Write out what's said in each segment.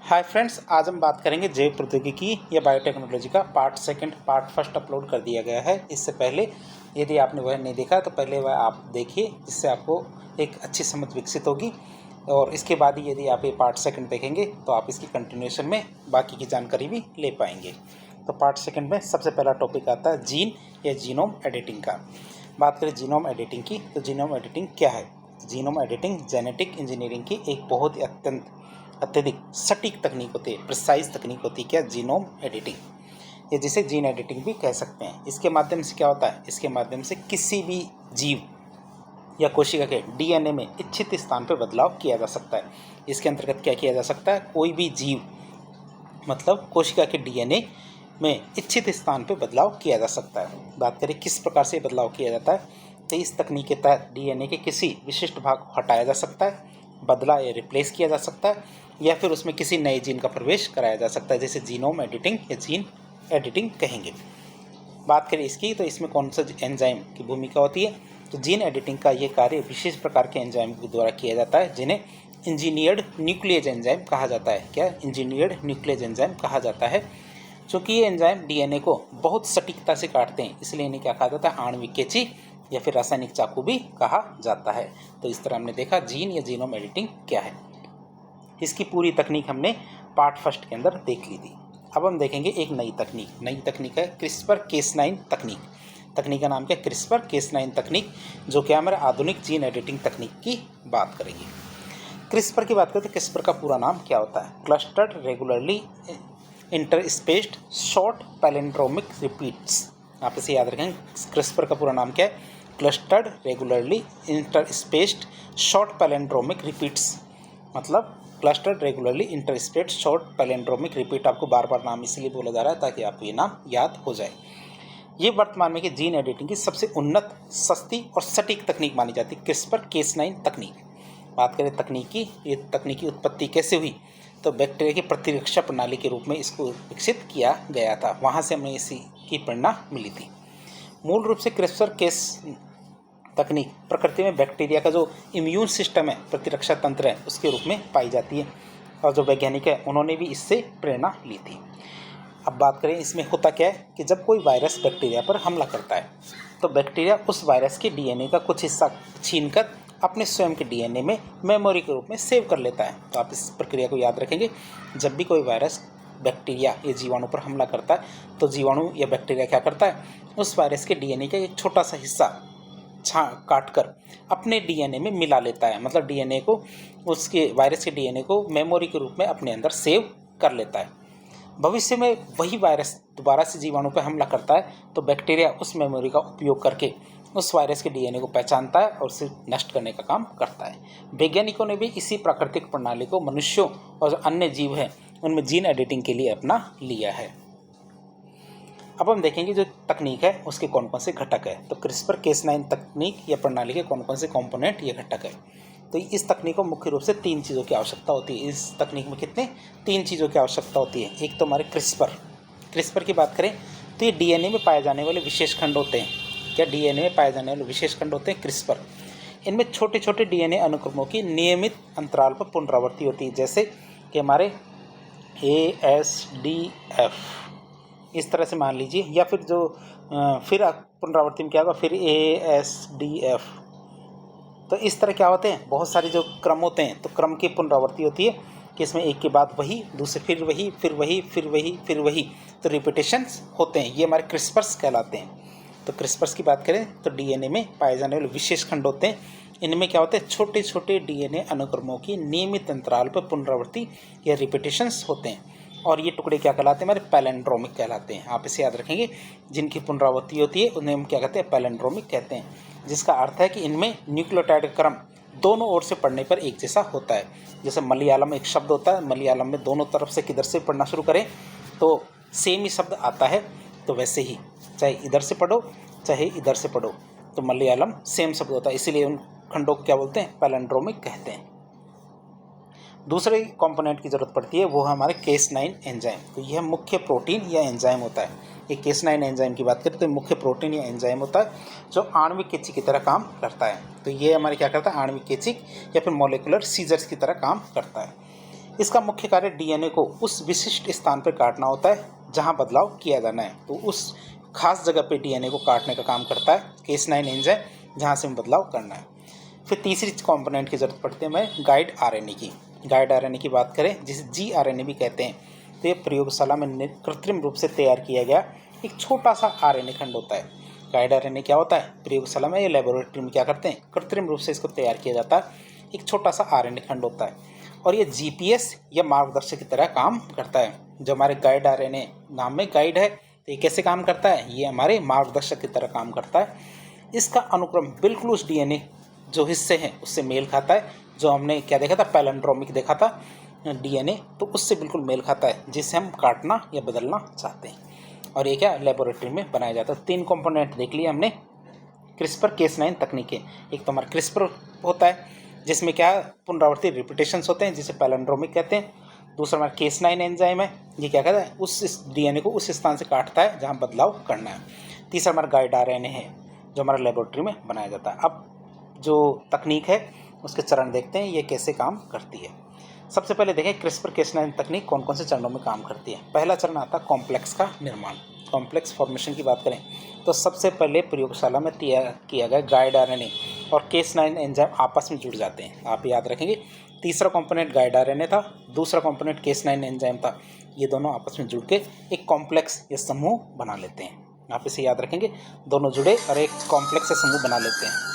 Hi friends, आज हम बात करेंगे जैव प्रौद्योगिकी या बायोटेक्नोलॉजी का part second part first upload कर दिया गया है। इससे पहले यदि आपने वह नहीं देखा तो पहले वह आप देखिए, जिससे आपको एक अच्छी समझ विकसित होगी। और इसके बाद ही यदि आप ये पार्ट सेकंड देखेंगे तो आप इसकी कंटिन्यूएशन में बाकी की जानकारी भी ले पाएंगे। तो पार्ट सेकंड में सबसे पहला टॉपिक आता है जीन या जीनोम एडिटिंग का। बात करें जीनोम एडिटिंग की, तो जीनोम एडिटिंग क्या है? जीनोम एडिटिंग जेनेटिक इंजीनियरिंग की एक बहुत ही अत्यधिक सटीक तकनीक होती है, प्रिसाइज तकनीक होती है। क्या? जीनोम एडिटिंग, या जिसे जीन एडिटिंग भी कह सकते हैं। इसके माध्यम से क्या होता है? इसके माध्यम से किसी भी जीव या कोशिका के डीएनए में इच्छित स्थान पर बदलाव किया जा सकता है। इसके अंतर्गत क्या किया जा सकता है? कोई भी जीव मतलब कोशिका के डीएनए में इच्छित स्थान पर बदलाव किया जा सकता है। बात करें किस प्रकार से बदलाव किया जाता है, तो इस तकनीक के तहत डीएनए के किसी विशिष्ट भाग को हटाया जा सकता है, बदला या रिप्लेस किया जा सकता है, या फिर उसमें किसी नए जीन का प्रवेश कराया जा सकता है, जैसे जीनोम एडिटिंग या जीन एडिटिंग कहेंगे। बात करें इसकी, तो इसमें कौन सा एंजाइम की भूमिका होती है? तो जीन एडिटिंग का ये कार्य विशेष प्रकार के एंजाइम के द्वारा किया जाता है, जिन्हें इंजीनियर्ड न्यूक्लियस एंजाइम कहा जाता है। क्या? इंजीनियर्ड न्यूक्लियस एंजाइम कहा जाता है। चूँकि ये एंजाइम डीएनए को बहुत सटीकता से काटते हैं, इसलिए इन्हें क्या कहा जाता है? आणविक कैंची या फिर रासायनिक चाकू भी कहा जाता है। तो इस तरह हमने देखा जीन या जीनोम एडिटिंग क्या है। इसकी पूरी तकनीक हमने पार्ट फर्स्ट के अंदर देख ली थी। अब हम देखेंगे एक नई तकनीक है क्रिस्पर-Cas9 तकनीक। तकनीक का नाम क्या है? क्रिस्पर-Cas9 तकनीक, जो कि हमारे आधुनिक जीन एडिटिंग तकनीक की बात करेंगे। क्रिस्पर की बात करते हैं। क्रिस्पर का पूरा नाम क्या होता है? Clustered regularly interspaced short palindromic repeats. आप इसे याद रखेंगे। क्रिस्पर का पूरा नाम क्या है? Clustered regularly interspaced short palindromic repeats. मतलब clustered regularly interspaced short palindromic repeat. आपको बार बार नाम इसलिए बोला जा रहा है ताकि आपको ये नाम याद हो जाए। ये वर्तमान में कि जीन एडिटिंग की सबसे उन्नत, सस्ती और सटीक तकनीक मानी जाती है, क्रिस्पर-Cas9 तकनीक। बात करें तकनीक की, ये तकनीकी उत्पत्ति कैसे हुई? तो बैक्टीरिया की प्रतिरक्षा प्रणाली के रूप में इसको विकसित किया गया था। वहाँ से हमें इसी की प्रेरणा मिली थी। मूल रूप से क्रिस्पर-Cas तकनीक प्रकृति में बैक्टीरिया का जो इम्यून सिस्टम है, प्रतिरक्षा तंत्र है, उसके रूप में पाई जाती है। और जो वैज्ञानिक है उन्होंने भी इससे प्रेरणा ली थी। अब बात करें इसमें होता क्या है कि जब कोई वायरस बैक्टीरिया पर हमला करता है तो बैक्टीरिया उस वायरस के डीएनए का कुछ हिस्सा छीनकर अपने स्वयं के डीएनए में मेमोरी के रूप में सेव कर लेता है। तो आप इस प्रक्रिया को याद रखेंगे। जब भी कोई वायरस बैक्टीरिया या जीवाणु पर हमला करता है तो जीवाणु या बैक्टीरिया क्या करता है? उस वायरस के डीएनए का एक छोटा सा हिस्सा काट कर अपने डीएनए में मिला लेता है। मतलब डीएनए को, उसके वायरस के डीएनए को मेमोरी के रूप में अपने अंदर सेव कर लेता है। भविष्य में वही वायरस दोबारा से जीवाणु पर हमला करता है तो बैक्टीरिया उस मेमोरी का उपयोग करके उस वायरस के डीएनए को पहचानता है और उसे नष्ट करने का काम करता है। वैज्ञानिकों ने भी इसी प्राकृतिक प्रणाली को मनुष्यों और जो अन्य जीव हैं उनमें जीन एडिटिंग के लिए अपना लिया है। अब हम देखेंगे जो तकनीक है उसके कौन कौन से घटक है। तो क्रिस्पर-Cas9 तकनीक या प्रणाली के कौन कौन से कंपोनेंट या घटक है। तो इस तकनीक को मुख्य रूप से 3 चीज़ों की आवश्यकता होती है। इस तकनीक में कितने? 3 चीज़ों की आवश्यकता होती है। एक तो हमारे क्रिस्पर की बात करें तो ये डीएनए में पाए जाने वाले विशेष खंड होते हैं। क्या? डीएनए में पाए जाने वाले विशेष खंड होते हैं क्रिस्पर। इनमें छोटे छोटे डीएनए अनुक्रमों की नियमित अंतराल पर पुनरावृत्ति होती है, जैसे कि हमारे ASDF इस तरह से मान लीजिए, या फिर जो फिर पुनरावृत्ति में क्या होगा? फिर ASDF। तो इस तरह क्या होते हैं? बहुत सारे जो क्रम होते हैं, तो क्रम की पुनरावृत्ति होती है कि इसमें एक के बाद वही, दूसरे फिर वही, फिर वही, फिर वही, फिर वही, तो रिपीटेशंस होते हैं। ये हमारे क्रिस्पर्स कहलाते हैं। तो क्रिस्पर्स की बात करें तो डीएनए में पाए जाने वाले विशेष खंड होते हैं। इनमें क्या होते हैं? छोटे छोटे डीएनए अनुक्रमों की नियमित अंतराल पर पुनरावृत्ति या रिपीटेशंस होते हैं। और ये टुकड़े क्या कहलाते हैं? हमारे पैलिंड्रोमिक कहलाते हैं। आप इसे याद रखेंगे। जिनकी पुनरावृत्ति होती है उन्हें हम क्या कहते हैं? पैलिंड्रोमिक कहते हैं, जिसका अर्थ है कि इनमें न्यूक्लियोटाइड क्रम दोनों ओर से पढ़ने पर एक जैसा होता है। जैसे मलयालम एक शब्द होता है, मलयालम में दोनों तरफ से किधर से पढ़ना शुरू करें तो सेम ही शब्द आता है। तो वैसे ही चाहे इधर से पढ़ो चाहे इधर से पढ़ो तो मलयालम सेम शब्द होता है, इसीलिए उन खंडों को क्या बोलते हैं? पैलिंड्रोमिक कहते हैं। दूसरे कंपोनेंट की ज़रूरत पड़ती है, वो है हमारे Cas9 एंजाइम। तो यह मुख्य प्रोटीन या एंजाइम होता है। ये Cas9 एंजाइम की बात करें तो मुख्य प्रोटीन या एंजाइम होता है जो आणविक कैंची की तरह काम करता है। तो ये हमारे क्या करता है? आणविक कैंची या फिर मॉलिक्यूलर सीजर्स की तरह काम करता है। इसका मुख्य कार्य डीएनए को उस विशिष्ट स्थान पर काटना होता है जहां बदलाव किया जाना है। तो उस खास जगह पे डीएनए को काटने का काम करता है Cas9 एंजाइम, जहां से हमें बदलाव करना है। फिर तीसरी कंपोनेंट की जरूरत पड़ती है हमें गाइड आरएनए की। गाइड आरएनए की बात करें, जिसे जीआरएनए भी कहते हैं, तो ये प्रयोगशाला में कृत्रिम रूप से तैयार किया गया एक छोटा सा आरएनए खंड होता है। गाइड आरएनए क्या होता है? प्रयोगशाला में या लेबोरेटरी में क्या करते हैं, कृत्रिम रूप से इसको तैयार किया जाता है। एक छोटा सा आरएनए खंड होता है और ये जीपीएस या मार्गदर्शक की तरह काम करता है। जो हमारे गाइड आरएनए नाम में गाइड है, तो ये कैसे काम करता है? ये हमारे मार्गदर्शक की तरह काम करता है। इसका अनुक्रम बिल्कुल उस डीएनए जो हिस्से हैं उससे मेल खाता है, जो हमने क्या देखा था, पैलेंड्रोमिक देखा था डीएनए, तो उससे बिल्कुल मेल खाता है जिसे हम काटना या बदलना चाहते हैं। और ये क्या लेबोरेटरी में बनाया जाता है। 3 कंपोनेंट देख लिए हमने CRISPR-Cas9 तकनीकें। एक तो हमारा CRISPR होता है जिसमें क्या पुनरावृत्ति रिपीटेशंस होते हैं, जिसे पैलेंड्रोमिक कहते हैं। दूसरा हमारा Cas9 एंजाइम है, ये क्या कहता है, उस डीएनए को उस स्थान से काटता है जहाँ बदलाव करना है। तीसरा हमारा गाइड आरएनए है जो हमारा लेबोरेटरी में बनाया जाता है। अब जो तकनीक है उसके चरण देखते हैं, ये कैसे काम करती है। सबसे पहले देखें CRISPR-Cas9 तकनीक कौन कौन से चरणों में काम करती है। पहला चरण आता है कॉम्प्लेक्स का निर्माण। कॉम्प्लेक्स फॉर्मेशन की बात करें तो सबसे पहले प्रयोगशाला में तैयार किया गया गाइड आरएनए और Cas9 एंजाइम आपस में जुड़ जाते हैं। आप याद रखेंगे, तीसरा कंपोनेंट गाइड आरएनए था, दूसरा कंपोनेंट Cas9 एंजाइम था। ये दोनों आपस में जुड़ के एक कॉम्प्लेक्स या समूह बना लेते हैं। आप इसे याद रखेंगे, दोनों जुड़े और एक कॉम्प्लेक्स या समूह बना लेते हैं।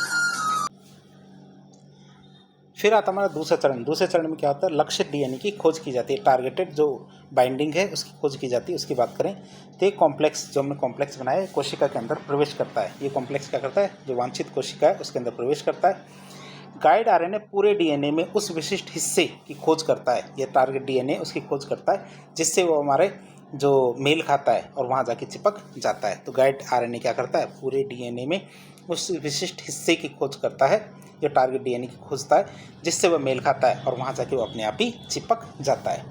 फिर आता हमारा दूसरा चरण। दूसरे चरण में क्या होता है, लक्ष्य डीएनए की खोज की जाती है। टारगेटेड जो बाइंडिंग है उसकी खोज की जाती है। उसकी बात करें तो ये कॉम्प्लेक्स जो हमने कॉम्प्लेक्स बनाया है कोशिका के अंदर प्रवेश करता है। ये कॉम्प्लेक्स क्या करता है, जो वांछित कोशिका है उसके अंदर प्रवेश करता है। गाइड आरएनए पूरे डीएनए में उस विशिष्ट हिस्से की खोज करता है, ये टारगेट डीएनए उसकी खोज करता है जिससे वो हमारे जो मेल खाता है और वहाँ जाके चिपक जाता है। तो गाइड आरएनए क्या करता है, पूरे डीएनए में उस विशिष्ट हिस्से की खोज करता है, जो टारगेट डीएनए की खोजता है जिससे वह मेल खाता है और वहाँ जाके वो अपने आप ही चिपक जाता है।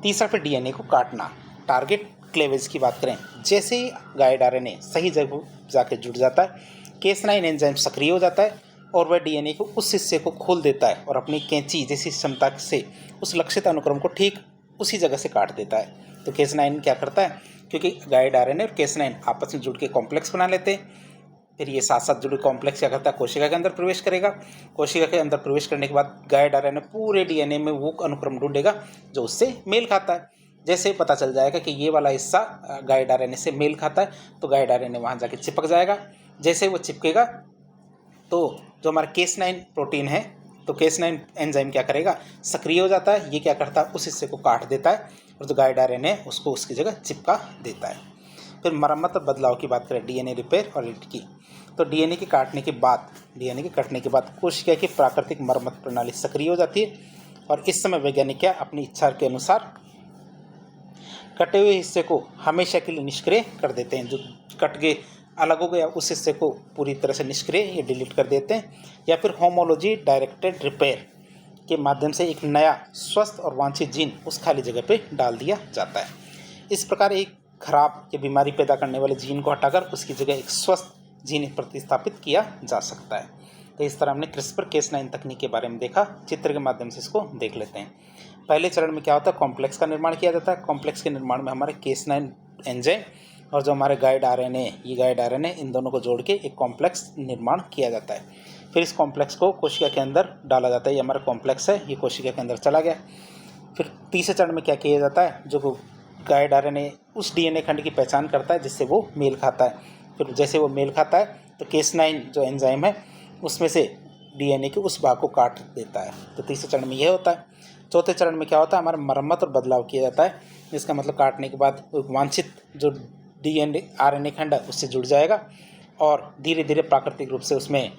तीसरा फिर डीएनए को काटना, टारगेट क्लेवेज की बात करें, जैसे ही गाइड आरएनए सही जगह जाके जुड़ जाता है, Cas9 एंजाइम सक्रिय हो जाता है और वह डीएनए को उस हिस्से को खोल देता है और अपनी कैंची जैसी क्षमता से उस लक्षित अनुक्रम को ठीक उसी जगह से काट देता है। तो Cas9 क्या करता है, क्योंकि गाइड आरएनए और Cas9 आपस में जुड़ के कॉम्प्लेक्स बना लेते हैं। फिर ये साथ साथ जुड़े कॉम्प्लेक्स क्या करता है, कोशिका के अंदर प्रवेश करेगा। कोशिका के अंदर प्रवेश करने के बाद गाइड आरएनए पूरे डीएनए में वो अनुक्रम ढूंढेगा जो उससे मेल खाता है। जैसे पता चल जाएगा कि ये वाला हिस्सा गाइड आरएनए से मेल खाता है, तो गाइड आरएनए वहाँ जाके चिपक जाएगा। जैसे वो चिपकेगा तो जो हमारा Cas9 प्रोटीन है, तो Cas9 एंजाइम क्या करेगा, सक्रिय हो जाता है। ये क्या करता है, उस हिस्से को काट देता है और जो गाइड आरएनए उसको उसकी जगह चिपका देता है। फिर मरम्मत और बदलाव की बात करें, डीएनए रिपेयर और एडिट की, तो डीएनए के कटने के बाद कोशिका की प्राकृतिक मरम्मत प्रणाली सक्रिय हो जाती है और इस समय वैज्ञानिक क्या अपनी इच्छा के अनुसार कटे हुए हिस्से को हमेशा के लिए निष्क्रिय कर देते हैं। जो कट के अलग हो गया उस हिस्से को पूरी तरह से निष्क्रिय या डिलीट कर देते हैं, या फिर होमोलॉजी डायरेक्टेड रिपेयर के माध्यम से एक नया स्वस्थ और वांछित जीन उस खाली जगह पे डाल दिया जाता है। इस प्रकार एक खराब या बीमारी पैदा करने वाले जीन को हटाकर उसकी जगह एक स्वस्थ जीन प्रतिस्थापित किया जा सकता है। तो इस तरह हमने CRISPR-Cas9 तकनीक के बारे में देखा। चित्र के माध्यम से इसको देख लेते हैं। पहले चरण में क्या होता है, कॉम्प्लेक्स का निर्माण किया जाता है। कॉम्प्लेक्स के निर्माण में हमारे Cas9 एंजाइम और जो हमारे गाइड आरएनए, ये गाइड आरएनए, इन दोनों को जोड़ के एक कॉम्प्लेक्स निर्माण किया जाता है। फिर इस कॉम्प्लेक्स को कोशिका के अंदर डाला जाता है। ये हमारा कॉम्प्लेक्स है, ये कोशिका के अंदर चला गया। फिर तीसरे चरण में क्या किया जाता है, जो गाइड आरएनए उस डीएनए खंड की पहचान करता है जिससे वो मेल खाता है। फिर जैसे वो मेल खाता है तो Cas9 जो एंजाइम है उसमें से डीएनए के उस भाग को काट देता है। तो तीसरे चरण में यह होता है। चौथे चरण में क्या होता है, हमारा मरम्मत और बदलाव किया जाता है। इसका मतलब काटने के बाद वांछित जो डीएनए आरएनए खंड है उससे जुड़ जाएगा और धीरे धीरे प्राकृतिक रूप से उसमें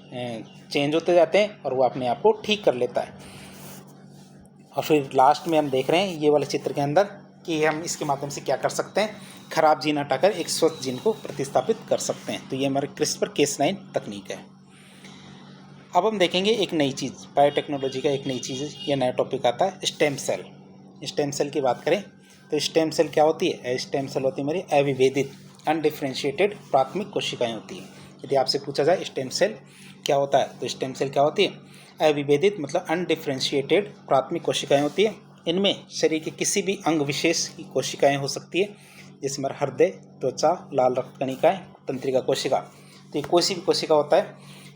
चेंज होते जाते हैं और वो अपने आप को ठीक कर लेता है। और फिर लास्ट में हम देख रहे हैं ये वाले चित्र के अंदर कि हम इसके माध्यम से क्या कर सकते हैं, खराब जीन हटाकर एक स्वस्थ जीन को प्रतिस्थापित कर सकते हैं। तो ये हमारे CRISPR-Cas9 तकनीक है। अब हम देखेंगे एक नई चीज़, बायोटेक्नोलॉजी का एक नई चीज़ या नया टॉपिक आता है स्टेम सेल। स्टेम सेल की बात करें तो स्टेम सेल क्या होती है, स्टेम सेल होती है हमारी अविभेदित अनडिफ्रेंशिएटेड प्राथमिक कोशिकाएं होती हैं। यदि आपसे पूछा जाए स्टेम सेल क्या होता है, तो स्टेम सेल क्या होती है, अविभेदित मतलब अनडिफ्रेंशिएटेड प्राथमिक कोशिकाएं होती है इनमें शरीर के किसी भी अंग विशेष की कोशिकाएं हो सकती है, जैसे हमारा हृदय, त्वचा, लाल रक्त कणिकाएं, तंत्रिका कोशिका। तो ये कोई भी कोशिका होता है,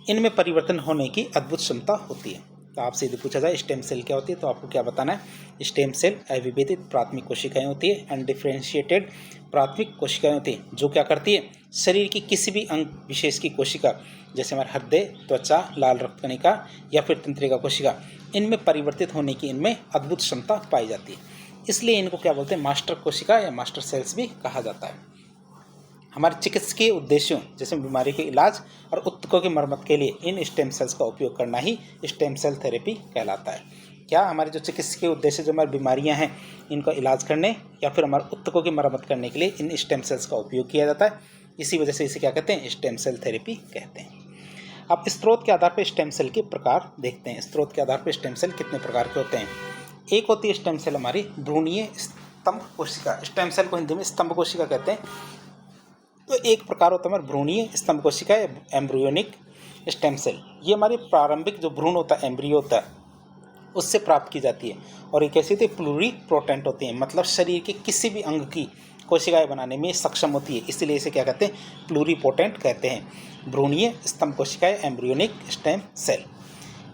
इनमें परिवर्तन होने की अद्भुत क्षमता होती है। तो आपसे यदि पूछा जाए स्टेम सेल क्या होती है, तो आपको क्या बताना है? स्टेम सेल अविभेदित प्राथमिक कोशिकाएं होती है, अनडिफरेंशिएटेड प्राथमिक कोशिकाएं होती है, जो क्या करती है, शरीर की किसी भी अंग विशेष की कोशिका, जैसे हमारे हृदय, त्वचा, लाल रक्त कणिका या फिर तंत्रिका कोशिका, इनमें परिवर्तित होने की इनमें अद्भुत क्षमता पाई जाती है। इसलिए इनको क्या बोलते हैं? मास्टर कोशिका या मास्टर सेल्स भी कहा जाता है। हमारे चिकित्सकीय उद्देश्यों जैसे बीमारी के इलाज और ऊतकों की मरम्मत के लिए इन स्टेम सेल्स का उपयोग करना ही स्टेम सेल थेरेपी कहलाता है। क्या हमारे जो चिकित्सकीय उद्देश्य, जो हमारी बीमारियां हैं, इनका इलाज करने या फिर हमारे ऊतकों की मरम्मत करने के लिए इन स्टेम सेल्स का उपयोग किया जाता है। इसी वजह से इसे क्या कहते हैं? स्टेम सेल थेरेपी कहते हैं। अब स्त्रोत के आधार पर स्टेम सेल के प्रकार देखते हैं। स्त्रोत के आधार पर स्टेम सेल कितने प्रकार के होते हैं? एक होती है स्टेम सेल हमारी भ्रूणीय स्तंभ कोशिका। स्टेम सेल को हिंदी में स्तंभ कोशिका कहते हैं। तो एक प्रकार होता है हमारा भ्रूणीय स्तंभ कोशिका, एम्ब्रियोनिक स्टेम सेल। ये हमारी प्रारंभिक जो भ्रूण होता है, एम्ब्रियो होता है, उससे प्राप्त की जाती है। और ये कैसी होती है? प्लूरीपोटेंट होती है, मतलब शरीर के किसी भी अंग की कोशिकाएं बनाने में सक्षम होती है। इसीलिए इसे क्या कहते हैं? प्लूरीपोटेंट कहते हैं। भ्रूणीय स्तंभ कोशिकाएं, एम्ब्रियोनिक स्टेम सेल।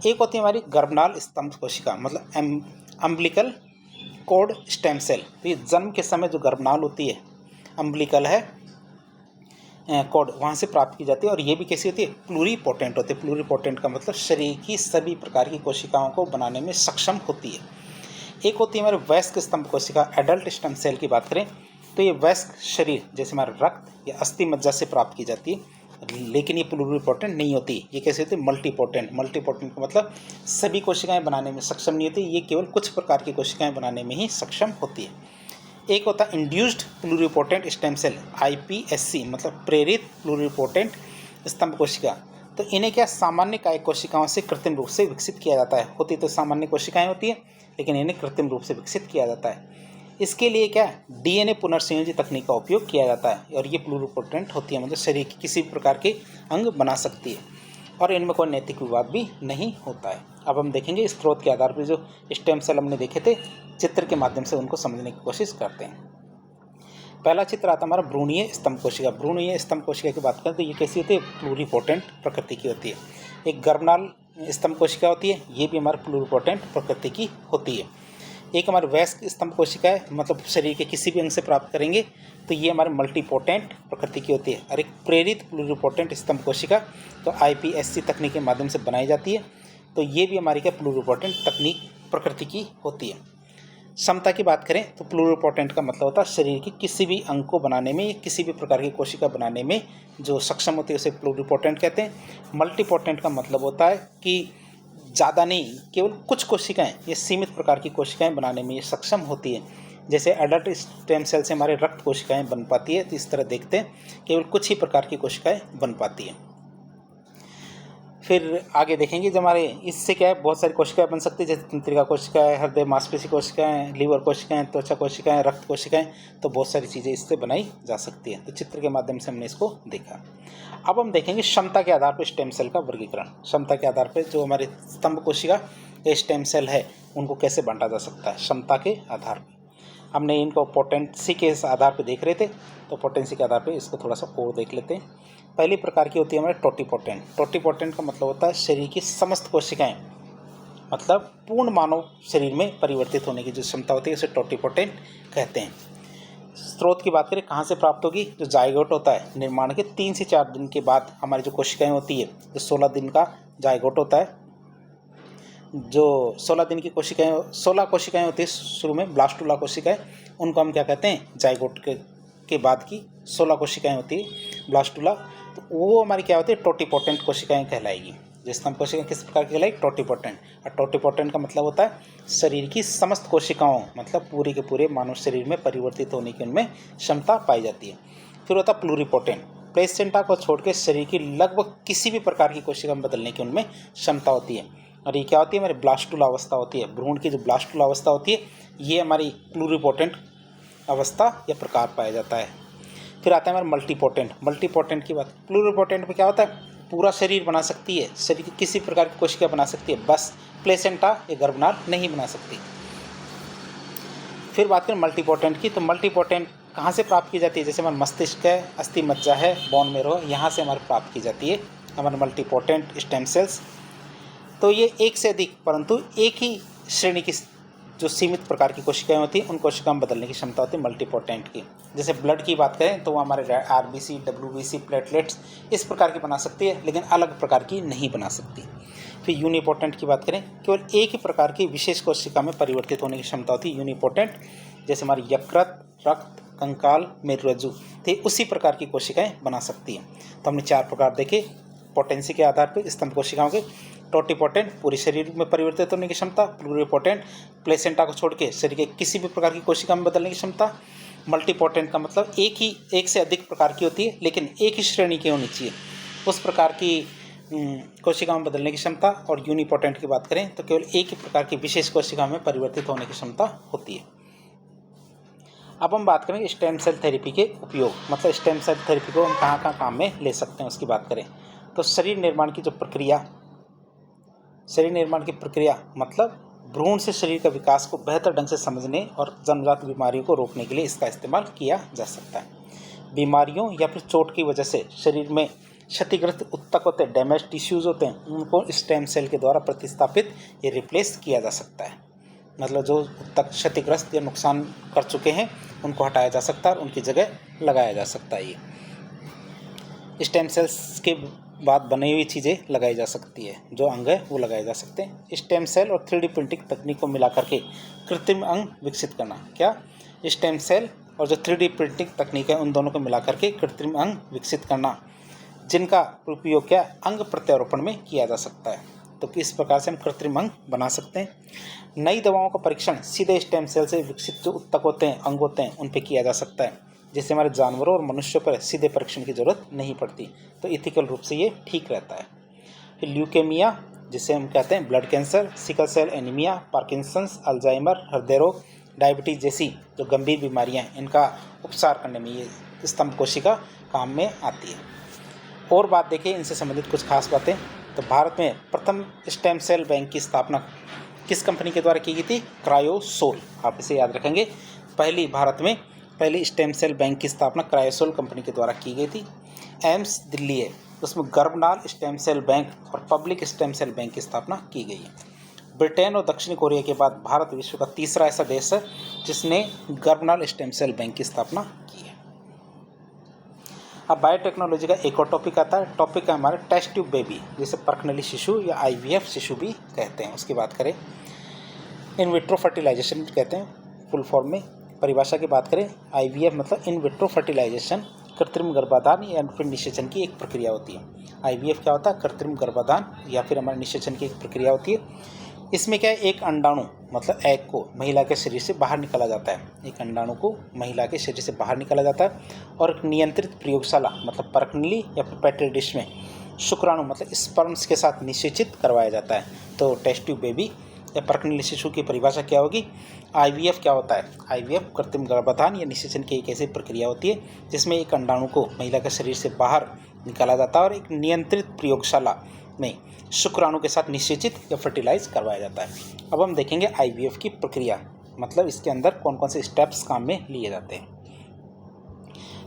एक होती है हमारी गर्भनाल स्तंभ कोशिका, मतलब अम्बिलिकल कॉर्ड स्टेम सेल। तो ये जन्म के समय जो गर्भनाल होती है, अम्बिलिकल है कॉर्ड, वहाँ से प्राप्त की जाती है। और ये भी कैसी होती है? प्लूरीपोटेंट होती है। प्लूरीपोटेंट का मतलब शरीर की सभी प्रकार की कोशिकाओं को बनाने में सक्षम होती है। एक होती है हमारे वयस्क स्तंभ कोशिका, एडल्ट स्टेम सेल की बात करें तो ये वयस्क शरीर जैसे हमारे रक्त या अस्थि मज्जा से प्राप्त की जाती है, लेकिन ये प्लूरीपोटेंट नहीं होती। ये कैसे होती है? मल्टीपोटेंट। मल्टीपोटेंट का मतलब सभी कोशिकाएं बनाने में सक्षम नहीं होती, ये केवल कुछ प्रकार की कोशिकाएं बनाने में ही सक्षम होती है। एक होता है induced pluripotent stem cell, IPSC, मतलब प्रेरित प्लूरीपोटेंट स्तंभ कोशिका। तो इन्हें क्या सामान्य काय कोशिकाओं से कृत्रिम रूप से विकसित किया जाता है। होती तो सामान्य कोशिकाएं होती है, लेकिन इन्हें कृत्रिम रूप से विकसित किया जाता है। इसके लिए क्या DNA पुनर्संयोजी तकनीक का उपयोग किया जाता है। और ये प्लूरीपोटेंट होती है, मतलब शरीर के किसी भी प्रकार के अंग बना सकती है, और इनमें कोई नैतिक विवाद भी नहीं होता है। अब हम देखेंगे स्त्रोत के आधार पर जो स्टेम सेल हमने देखे थे, चित्र के माध्यम से उनको समझने की कोशिश करते हैं। पहला चित्र आता है हमारा भ्रूणीय स्तंभ कोशिका। भ्रूणीय स्तंभ कोशिका की बात करें तो ये कैसी होती है? प्लूरीपोटेंट प्रकृति की होती है। एक गर्भनाल स्तंभ कोशिका होती है, ये भी हमारे प्लूरीपोटेंट प्रकृति की होती है। एक हमारे वयस्क स्तंभ कोशिका है, मतलब शरीर के किसी भी अंग से प्राप्त करेंगे तो ये हमारे मल्टीपोटेंट प्रकृति की होती है। और एक प्रेरित प्लूरीपोटेंट स्तंभ कोशिका तो IPSC तकनीक के माध्यम से बनाई जाती है। तो ये भी हमारी क्या प्लूरीपोटेंट तकनीक प्रकृति की होती है। क्षमता की बात करें तो प्लूरीपोटेंट का मतलब होता है शरीर की किसी भी अंग को बनाने में या किसी भी प्रकार की कोशिका बनाने में जो सक्षम होती है उसे प्लूरीपोटेंट कहते हैं। मल्टीपोटेंट का मतलब होता है कि ज़्यादा नहीं, केवल कुछ कोशिकाएं, ये सीमित प्रकार की कोशिकाएं बनाने में ये सक्षम होती है। जैसे एडल्ट स्टेम सेल से हमारे रक्त कोशिकाएं बन पाती है, तो इस तरह देखते हैं केवल कुछ ही प्रकार की कोशिकाएं बन पाती हैं। फिर आगे देखेंगे जो हमारे इससे क्या है, बहुत सारी कोशिकाएं बन सकती है, जैसे तंत्रिका कोशिकाएं, हृदय मांसपेशी कोशिकाएं, लीवर कोशिकाएं, त्वचा कोशिकाएं, रक्त कोशिकाएं। तो बहुत सारी चीज़ें इससे बनाई जा सकती हैं। तो चित्र के माध्यम से हमने इसको देखा। अब हम देखेंगे क्षमता के आधार पर स्टेम सेल का वर्गीकरण। क्षमता के आधार पर जो हमारे स्तंभ कोशिका या स्टेम सेल है उनको कैसे बांटा जा सकता है क्षमता के आधार पर। हमने इनको पोटेंसी के आधार पर देख रहे थे, तो पोटेंसी के आधार पर इसको थोड़ा सा और देख लेते हैं। पहली प्रकार की होती है हमारे टोटीपोटेंट। टोटीपोटेंट का मतलब होता है शरीर की समस्त कोशिकाएं, मतलब पूर्ण मानव शरीर में परिवर्तित होने की जो क्षमता होती है उसे टोटीपोटेंट कहते हैं। स्रोत की बात करें कहाँ से प्राप्त होगी? जो जायगोट होता है, निर्माण के 3 से 4 दिन के बाद हमारी जो कोशिकाएं होती है, जो 16 दिन का जायगोट होता है, जो 16 दिन की कोशिकाएं, 16 कोशिकाएं होती है शुरू में, ब्लास्टुला कोशिकाएं, उनको हम क्या कहते हैं? जायगोट के बाद की 16 कोशिकाएं होती है ब्लास्टुला, तो वो हमारी क्या होती है? टोटीपोटेंट कोशिकाएं कहलाएगी। जो स्तंभ कोशिकाएं किस प्रकार की कहलाएगी? टोटीपोटेंट। और टोटीपोटेंट का मतलब होता है शरीर की समस्त कोशिकाओं, मतलब पूरे के पूरे मानव शरीर में परिवर्तित होने की उनमें क्षमता पाई जाती है। फिर होता है प्लूरीपोटेंट। प्लेसेंटा को छोड़ के शरीर की लगभग किसी भी प्रकार की कोशिका में बदलने की उनमें क्षमता होती है। और ये क्या होती है? हमारी ब्लास्टुला अवस्था होती है। भ्रूण की जो ब्लास्टुला अवस्था होती है, ये हमारी प्लूरीपोटेंट अवस्था या प्रकार पाया जाता है। फिर आता है हमारा मल्टीपोटेंट। मल्टीपोटेंट की बात, प्लूरीपोटेंट में क्या होता है? पूरा शरीर बना सकती है, शरीर की किसी प्रकार की कोशिका बना सकती है, बस प्लेसेंटा या गर्भनाल नहीं बना सकती। फिर बात करें मल्टीपोटेंट की, तो मल्टीपोटेंट कहाँ से प्राप्त की जाती है? जैसे हमारा मस्तिष्क है, अस्थि मज्जा है, बोन मैरो, यहाँ से हमारे प्राप्त की जाती है हमारे मल्टीपोटेंट स्टेम सेल्स। तो ये एक से अधिक परंतु एक ही श्रेणी की जो सीमित प्रकार की कोशिकाएं होती हैं, उन कोशिकाओं में बदलने की क्षमता होती है मल्टीपोटेंट की। जैसे ब्लड की बात करें तो वो हमारे आरबीसी, डब्ल्यूबीसी, प्लेटलेट्स इस प्रकार की बना सकती है, लेकिन अलग प्रकार की नहीं बना सकती। फिर यूनिपोटेंट की बात करें, केवल एक ही प्रकार की विशेष कोशिका में परिवर्तित होने की क्षमता होती है यूनिपोटेंट। जैसे हमारी यकृत, रक्त, कंकाल, मेरुरज्जु, तो उसी प्रकार की कोशिकाएं बना सकती हैं। तो हमने 4 प्रकार देखे पोटेंसी के आधार पर स्तंभ कोशिकाओं के। टोटिपोटेंट पूरे शरीर में परिवर्तित होने की क्षमता, प्लूरिपोटेंट प्लेसेंटा को छोड़ के शरीर के किसी भी प्रकार की कोशिका में बदलने की क्षमता। मल्टीपोटेंट का मतलब एक से अधिक प्रकार की होती है, लेकिन एक ही श्रेणी की होनी चाहिए, उस प्रकार की कोशिकाओं में बदलने की क्षमता। और यूनिपोटेंट की बात करें तो केवल एक ही प्रकार की विशेष कोशिका में परिवर्तित होने की क्षमता होती है। अब हम बात करेंगे स्टेम सेल थेरेपी के उपयोग, मतलब स्टेम सेल थेरेपी को हम कहाँ कहाँ काम में ले सकते हैं उसकी बात करें तो शरीर निर्माण की प्रक्रिया मतलब भ्रूण से शरीर का विकास को बेहतर ढंग से समझने और जन्मजात बीमारियों को रोकने के लिए इसका इस्तेमाल किया जा सकता है। बीमारियों या फिर चोट की वजह से शरीर में क्षतिग्रस्त उत्तक होते हैं, डैमेज टिश्यूज़ होते हैं, उनको स्टेम सेल के द्वारा प्रतिस्थापित या रिप्लेस किया जा सकता है। मतलब जो उत्तक क्षतिग्रस्त या नुकसान कर चुके हैं उनको हटाया जा सकता है और उनकी जगह लगाया जा सकता है। ये स्टेम सेल्स के बाद बनी हुई चीज़ें लगाई जा सकती है, जो अंग है वो लगाए जा सकते हैं। स्टेम सेल और 3D प्रिंटिंग तकनीक को मिलाकर के कृत्रिम अंग विकसित करना। क्या? स्टेम सेल और जो 3D प्रिंटिंग तकनीक है उन दोनों को मिलाकर के कृत्रिम अंग विकसित करना, जिनका उपयोग क्या अंग प्रत्यारोपण में किया जा सकता है। तो किस प्रकार से हम कृत्रिम अंग बना सकते हैं? नई दवाओं का परीक्षण सीधे स्टेम सेल से विकसित जो उत्तक होते हैं, अंग होते हैं, उन पर किया जा सकता है, जिससे हमारे जानवरों और मनुष्यों पर सीधे परीक्षण की जरूरत नहीं पड़ती। तो इथिकल रूप से ये ठीक रहता है। फिर ल्यूकेमिया, जिसे हम कहते हैं blood cancer, sickle cell anaemia, Parkinson's, Alzheimer's, हृदय रोग, डायबिटीज जैसी जो गंभीर बीमारियां हैं, इनका उपचार करने में ये स्तंभ कोशिका काम में आती है। और बात देखिए इनसे संबंधित कुछ खास बातें, तो भारत में प्रथम स्टेम सेल बैंक की स्थापना किस कंपनी के द्वारा की गई थी? क्रायोसोल। आप इसे याद रखेंगे। भारत में पहली स्टेम सेल बैंक की स्थापना क्रायोसोल कंपनी के द्वारा की गई थी। एम्स दिल्ली है, उसमें गर्भनाल स्टेम सेल बैंक और पब्लिक स्टेम सेल बैंक की स्थापना की गई है। ब्रिटेन और दक्षिण कोरिया के बाद भारत विश्व का तीसरा ऐसा देश है जिसने गर्भनाल स्टेम सेल बैंक की स्थापना की है। अब बायोटेक्नोलॉजी का एक और टॉपिक आता है। टॉपिक है हमारे टेस्ट ट्यूब बेबी, जिसे परखनली शिशु या IVF शिशु भी कहते हैं। उसकी बात करें इन विट्रो फर्टिलाइजेशन कहते हैं फुल फॉर्म में। परिभाषा की बात करें IVF मतलब इन विट्रो फर्टिलाइजेशन, कृत्रिम गर्भाधान या फिर निषेचन की एक प्रक्रिया होती है। IVF क्या होता है? कृत्रिम गर्भाधान या फिर हमारे निषेचन की एक प्रक्रिया होती है। इसमें क्या है, एक अंडाणु मतलब एग को महिला के शरीर से बाहर निकाला जाता है। एक अंडाणु को महिला के शरीर से बाहर निकाला जाता है और एक नियंत्रित प्रयोगशाला मतलब परखनली या फिर पेट्री डिश में शुक्राणु मतलब स्पर्म्स के साथ निषेचित करवाया जाता है। तो टेस्ट ट्यूब बेबी या परखनली शिशु की परिभाषा क्या होगी? IVF क्या होता है? IVF कृत्रिम गर्भाधान या निषेचन की एक ऐसी प्रक्रिया होती है जिसमें एक अंडाणु को महिला के शरीर से बाहर निकाला जाता है और एक नियंत्रित प्रयोगशाला में शुक्राणु के साथ निषेचित या फर्टिलाइज करवाया जाता है। अब हम देखेंगे IVF की प्रक्रिया, मतलब इसके अंदर कौन कौन से स्टेप्स काम में लिए जाते हैं।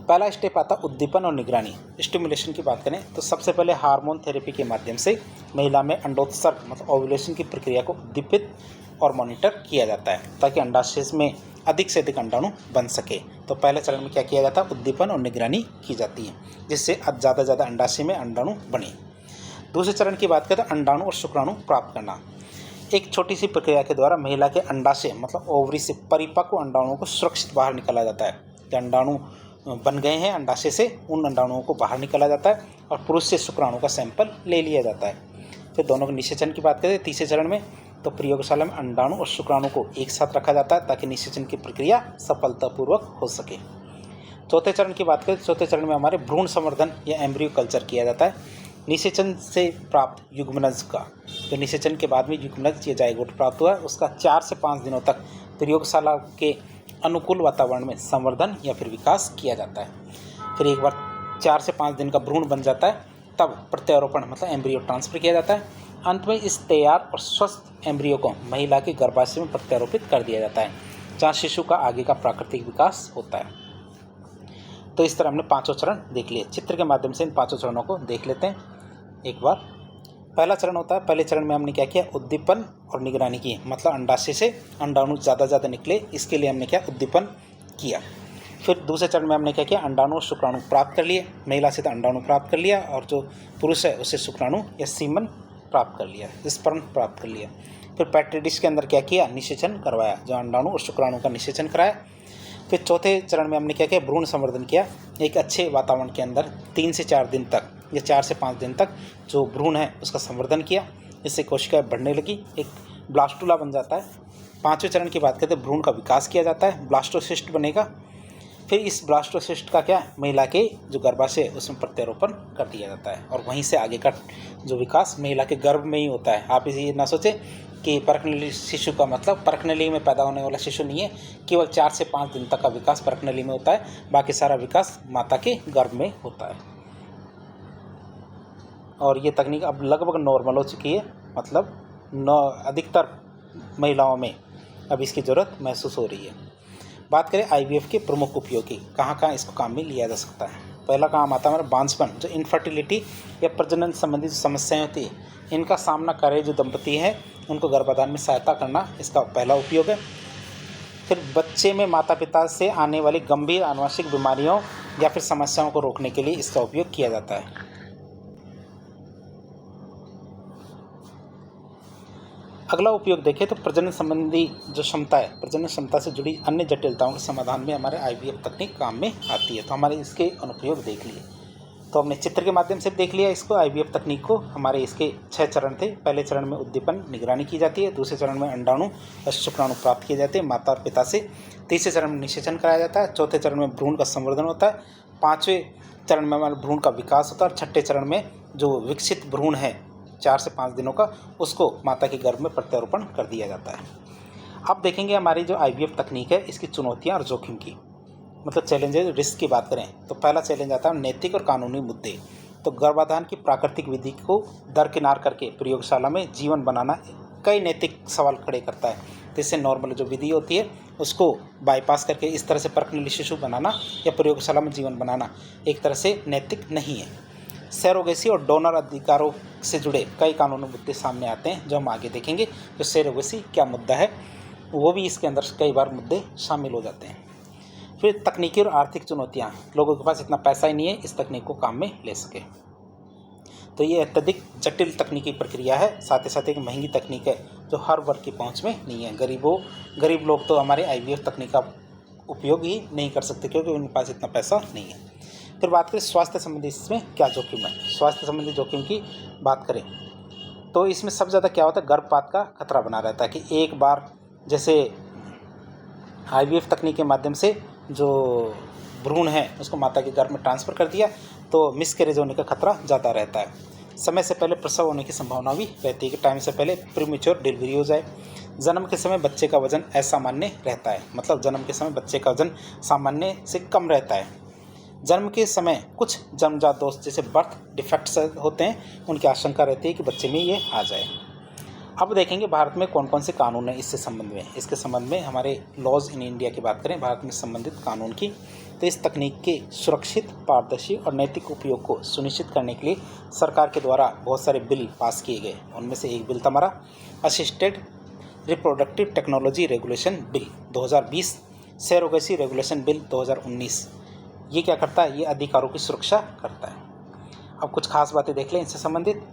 पहला स्टेप आता उद्दीपन और निगरानी। स्टिमुलेशन की बात करें तो सबसे पहले हार्मोन थेरेपी के माध्यम से महिला में अंडोत्सर्ग मतलब ओव्यूलेशन की प्रक्रिया को उद्दीपित और मॉनिटर किया जाता है ताकि अंडाशय में अधिक से अधिक अंडाणु बन सके। तो पहले चरण में क्या किया जाता है? उद्दीपन और निगरानी की जाती है, जिससे ज़्यादा ज़्यादा अंडाशय में अंडाणु बने। दूसरे चरण की बात करें तो अंडाणु और शुक्राणु प्राप्त करना। एक छोटी सी प्रक्रिया के द्वारा महिला के अंडाशय मतलब ओवरी से परिपक्व अंडाणुओं को सुरक्षित बाहर निकाला जाता है। जो अंडाणु बन गए हैं अंडाशय से, उन अंडाणुओं को बाहर निकाला जाता है और पुरुष से शुक्राणु का सैंपल ले लिया जाता है। फिर दोनों के निषेचन की बात करें तीसरे चरण में तो प्रयोगशाला में अंडाणु और शुक्राणु को एक साथ रखा जाता है ताकि निषेचन की प्रक्रिया सफलतापूर्वक हो सके। चौथे चरण की बात करें, चौथे चरण में हमारे भ्रूण संवर्धन या एम्ब्रियो कल्चर किया जाता है। निषेचन से प्राप्त युग्मनज का, तो निषेचन के बाद में युग्मनज या जायगोट प्राप्त हुआ है, उसका 4 से 5 दिनों तक प्रयोगशाला के अनुकूल वातावरण में संवर्धन या फिर विकास किया जाता है। फिर एक बार 4 से 5 दिन का भ्रूण बन जाता है तब प्रत्यारोपण मतलब एम्ब्रियो ट्रांसफर किया जाता है। अंत में इस तैयार और स्वस्थ एम्ब्रियो को महिला के गर्भाशय में प्रत्यारोपित कर दिया जाता है। जहाँ शिशु का आगे का प्राकृतिक विकास होता है। तो इस तरह हमने पांचों चरण देख लिए। चित्र के माध्यम से इन पांचों चरणों को देख लेते हैं एक बार। पहला चरण होता है, पहले चरण में हमने क्या किया, उद्दीपन और निगरानी की, मतलब अंडाशय से अंडाणु ज़्यादा निकले, इसके लिए हमने क्या, उद्दीपन किया। फिर दूसरे चरण में हमने क्या किया, अंडाणु और शुक्राणु प्राप्त कर लिए। महिला से तो अंडाणु प्राप्त कर लिया और जो पुरुष है उससे शुक्राणु या सीमन प्राप्त कर लिया, स्पर्म प्राप्त कर लिया। फिर पेट्री डिश के अंदर क्या किया, निषेचन करवाया, जो अंडाणु और शुक्राणु का निषेचन कराया। फिर चौथे चरण में हमने क्या किया, भ्रूण संवर्धन किया। एक अच्छे वातावरण के अंदर 3 से 4 दिन तक या 4 से 5 दिन तक जो भ्रूण है उसका संवर्धन किया, इससे कोशिकाएं बढ़ने लगी, एक ब्लास्टुला बन जाता है। पांचवें चरण की बात करते हैं, भ्रूण का विकास किया जाता है, ब्लास्टोसिस्ट बनेगा। फिर इस ब्लास्टोसिस्ट का क्या, महिला के जो गर्भाशय है उसमें प्रत्यारोपण कर दिया जाता है और वहीं से आगे का जो विकास महिला के गर्भ में ही होता है। आप इसे ये ना सोचें कि परखनली शिशु का मतलब परखनली में पैदा होने वाला शिशु नहीं है, केवल 4 से 5 दिन तक का विकास परखनली में होता है, बाकी सारा विकास माता के गर्भ में होता है। और ये तकनीक अब लगभग नॉर्मल हो चुकी है, मतलब अधिकतर महिलाओं में अब इसकी ज़रूरत महसूस हो रही है। बात करें आईवीएफ के प्रमुख उपयोग की, कहाँ इसको काम में लिया जा सकता है। पहला काम आता है हमारा बांझपन, जो इनफर्टिलिटी या प्रजनन संबंधी समस्याएं होती है, इनका सामना करे जो दंपति हैं उनको गर्भाधान में सहायता करना इसका पहला उपयोग है। फिर बच्चे में माता पिता से आने वाली गंभीर आनुवंशिक बीमारियों या फिर समस्याओं को रोकने के लिए इसका उपयोग किया जाता है। अगला उपयोग देखें तो प्रजनन संबंधी जो क्षमता है, प्रजनन क्षमता से जुड़ी अन्य जटिलताओं के समाधान में हमारे आईवीएफ तकनीक काम में आती है। तो हमारे इसके अनुप्रयोग देख लिए, तो हमने चित्र के माध्यम से देख लिया इसको, आईवीएफ तकनीक को। हमारे इसके 6 चरण थे। पहले चरण में उद्दीपन निगरानी की जाती है, दूसरे चरण में अंडाणु और शुक्राणु प्राप्त किए जाते हैं माता और पिता से, तीसरे चरण में निषेचन कराया जाता है, चौथे चरण में भ्रूण का संवर्धन होता है, पाँचवें चरण में हमारे भ्रूण का विकास होता है और छठे चरण में जो विकसित भ्रूण है 4 से 5 दिनों का, उसको माता के गर्भ में प्रत्यारोपण कर दिया जाता है। अब देखेंगे हमारी जो आईवीएफ तकनीक है इसकी चुनौतियां और जोखिम की, मतलब चैलेंजेस, रिस्क की बात करें तो पहला चैलेंज आता है नैतिक और कानूनी मुद्दे। तो गर्भाधान की प्राकृतिक विधि को दरकिनार करके प्रयोगशाला में जीवन बनाना कई नैतिक सवाल खड़े करता है। तो इससे नॉर्मल जो विधि होती है उसको बाईपास करके इस तरह से परखनली शिशु बनाना या प्रयोगशाला में जीवन बनाना एक तरह से नैतिक नहीं है। सरोगेसी और डोनर अधिकारों से जुड़े कई कानूनी मुद्दे सामने आते हैं जो हम आगे देखेंगे। तो सरोगेसी क्या मुद्दा है वो भी इसके अंदर कई बार मुद्दे शामिल हो जाते हैं। फिर तकनीकी और आर्थिक चुनौतियां, लोगों के पास इतना पैसा ही नहीं है इस तकनीक को काम में ले सके। तो ये अत्यधिक जटिल तकनीकी प्रक्रिया है, साथ ही साथ एक महंगी तकनीक है जो हर वर्ग की पहुंच में नहीं है। गरीब लोग तो हमारे आईवीएफ तकनीक का उपयोग ही नहीं कर सकते क्योंकि उनके पास इतना पैसा नहीं है। फिर बात करें स्वास्थ्य संबंधी इसमें क्या जोखिम है। स्वास्थ्य संबंधी जोखिम की बात करें तो इसमें सबसे ज़्यादा क्या होता है, गर्भपात का खतरा बना रहता है कि एक बार जैसे आईवीएफ तकनीक के माध्यम से जो भ्रूण है उसको माता के गर्भ में ट्रांसफ़र कर दिया तो मिसकैरेज होने का खतरा ज़्यादा रहता है। समय से पहले प्रसव होने की संभावना भी रहती है कि टाइम से पहले प्रीमेच्योर डिलीवरी हो जाए। जन्म के समय बच्चे का वजन असामान्य रहता है, मतलब जन्म के समय बच्चे का वजन सामान्य से कम रहता है। जन्म के समय कुछ जन्मजात दोष जैसे बर्थ डिफेक्ट्स होते हैं, उनकी आशंका रहती है कि बच्चे में ये आ जाए। अब देखेंगे भारत में कौन कौन से कानून हैं इससे संबंध में। इसके संबंध में हमारे लॉज इन इंडिया की बात करें, भारत में संबंधित कानून की, तो इस तकनीक के सुरक्षित, पारदर्शी और नैतिक उपयोग को सुनिश्चित करने के लिए सरकार के द्वारा बहुत सारे बिल पास किए गए। उनमें से एक बिल था हमारा assisted reproductive technology regulation bill 2020, surrogacy regulation bill 2019। ये क्या करता है, ये अधिकारों की सुरक्षा करता है। अब कुछ खास बातें देख लें इनसे संबंधित।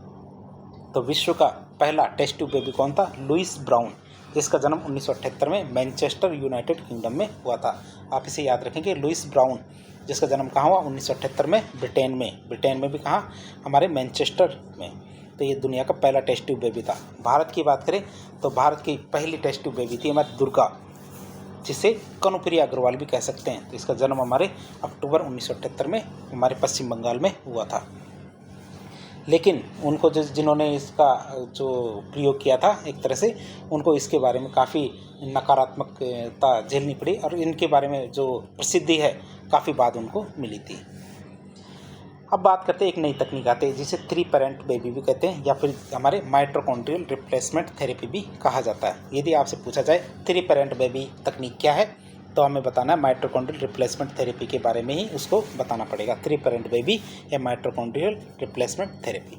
तो विश्व का पहला टेस्ट ट्यूब बेबी कौन था, लुइस ब्राउन, जिसका जन्म 1978 में मैनचेस्टर यूनाइटेड किंगडम में हुआ था। आप इसे याद रखेंगे, लुइस ब्राउन, जिसका जन्म कहाँ हुआ, 1978 में ब्रिटेन में भी कहाँ, हमारे मैनचेस्टर में। तो ये दुनिया का पहला टेस्ट ट्यूब बेबी था। भारत की बात करें तो भारत की पहली टेस्ट ट्यूब बेबी थी हमारी दुर्गा, जिसे कनुप्रिया अग्रवाल भी कह सकते हैं। तो इसका जन्म हमारे अक्टूबर 1978 में हमारे पश्चिम बंगाल में हुआ था। लेकिन उनको जिन्होंने इसका जो प्रयोग किया था एक तरह से, उनको इसके बारे में काफ़ी नकारात्मकता झेलनी पड़ी और इनके बारे में जो प्रसिद्धि है काफ़ी बाद उनको मिली थी। अब बात करते हैं एक नई तकनीक आती है जिसे 3 पेरेंट बेबी भी कहते हैं या फिर हमारे माइटोकॉन्ड्रियल रिप्लेसमेंट थेरेपी भी कहा जाता है। यदि आपसे पूछा जाए 3 पेरेंट बेबी तकनीक क्या है तो हमें बताना है माइटोकॉन्ड्रियल रिप्लेसमेंट थेरेपी के बारे में ही उसको बताना पड़ेगा। 3 पेरेंट बेबी या माइटोकॉन्ड्रियल रिप्लेसमेंट थेरेपी,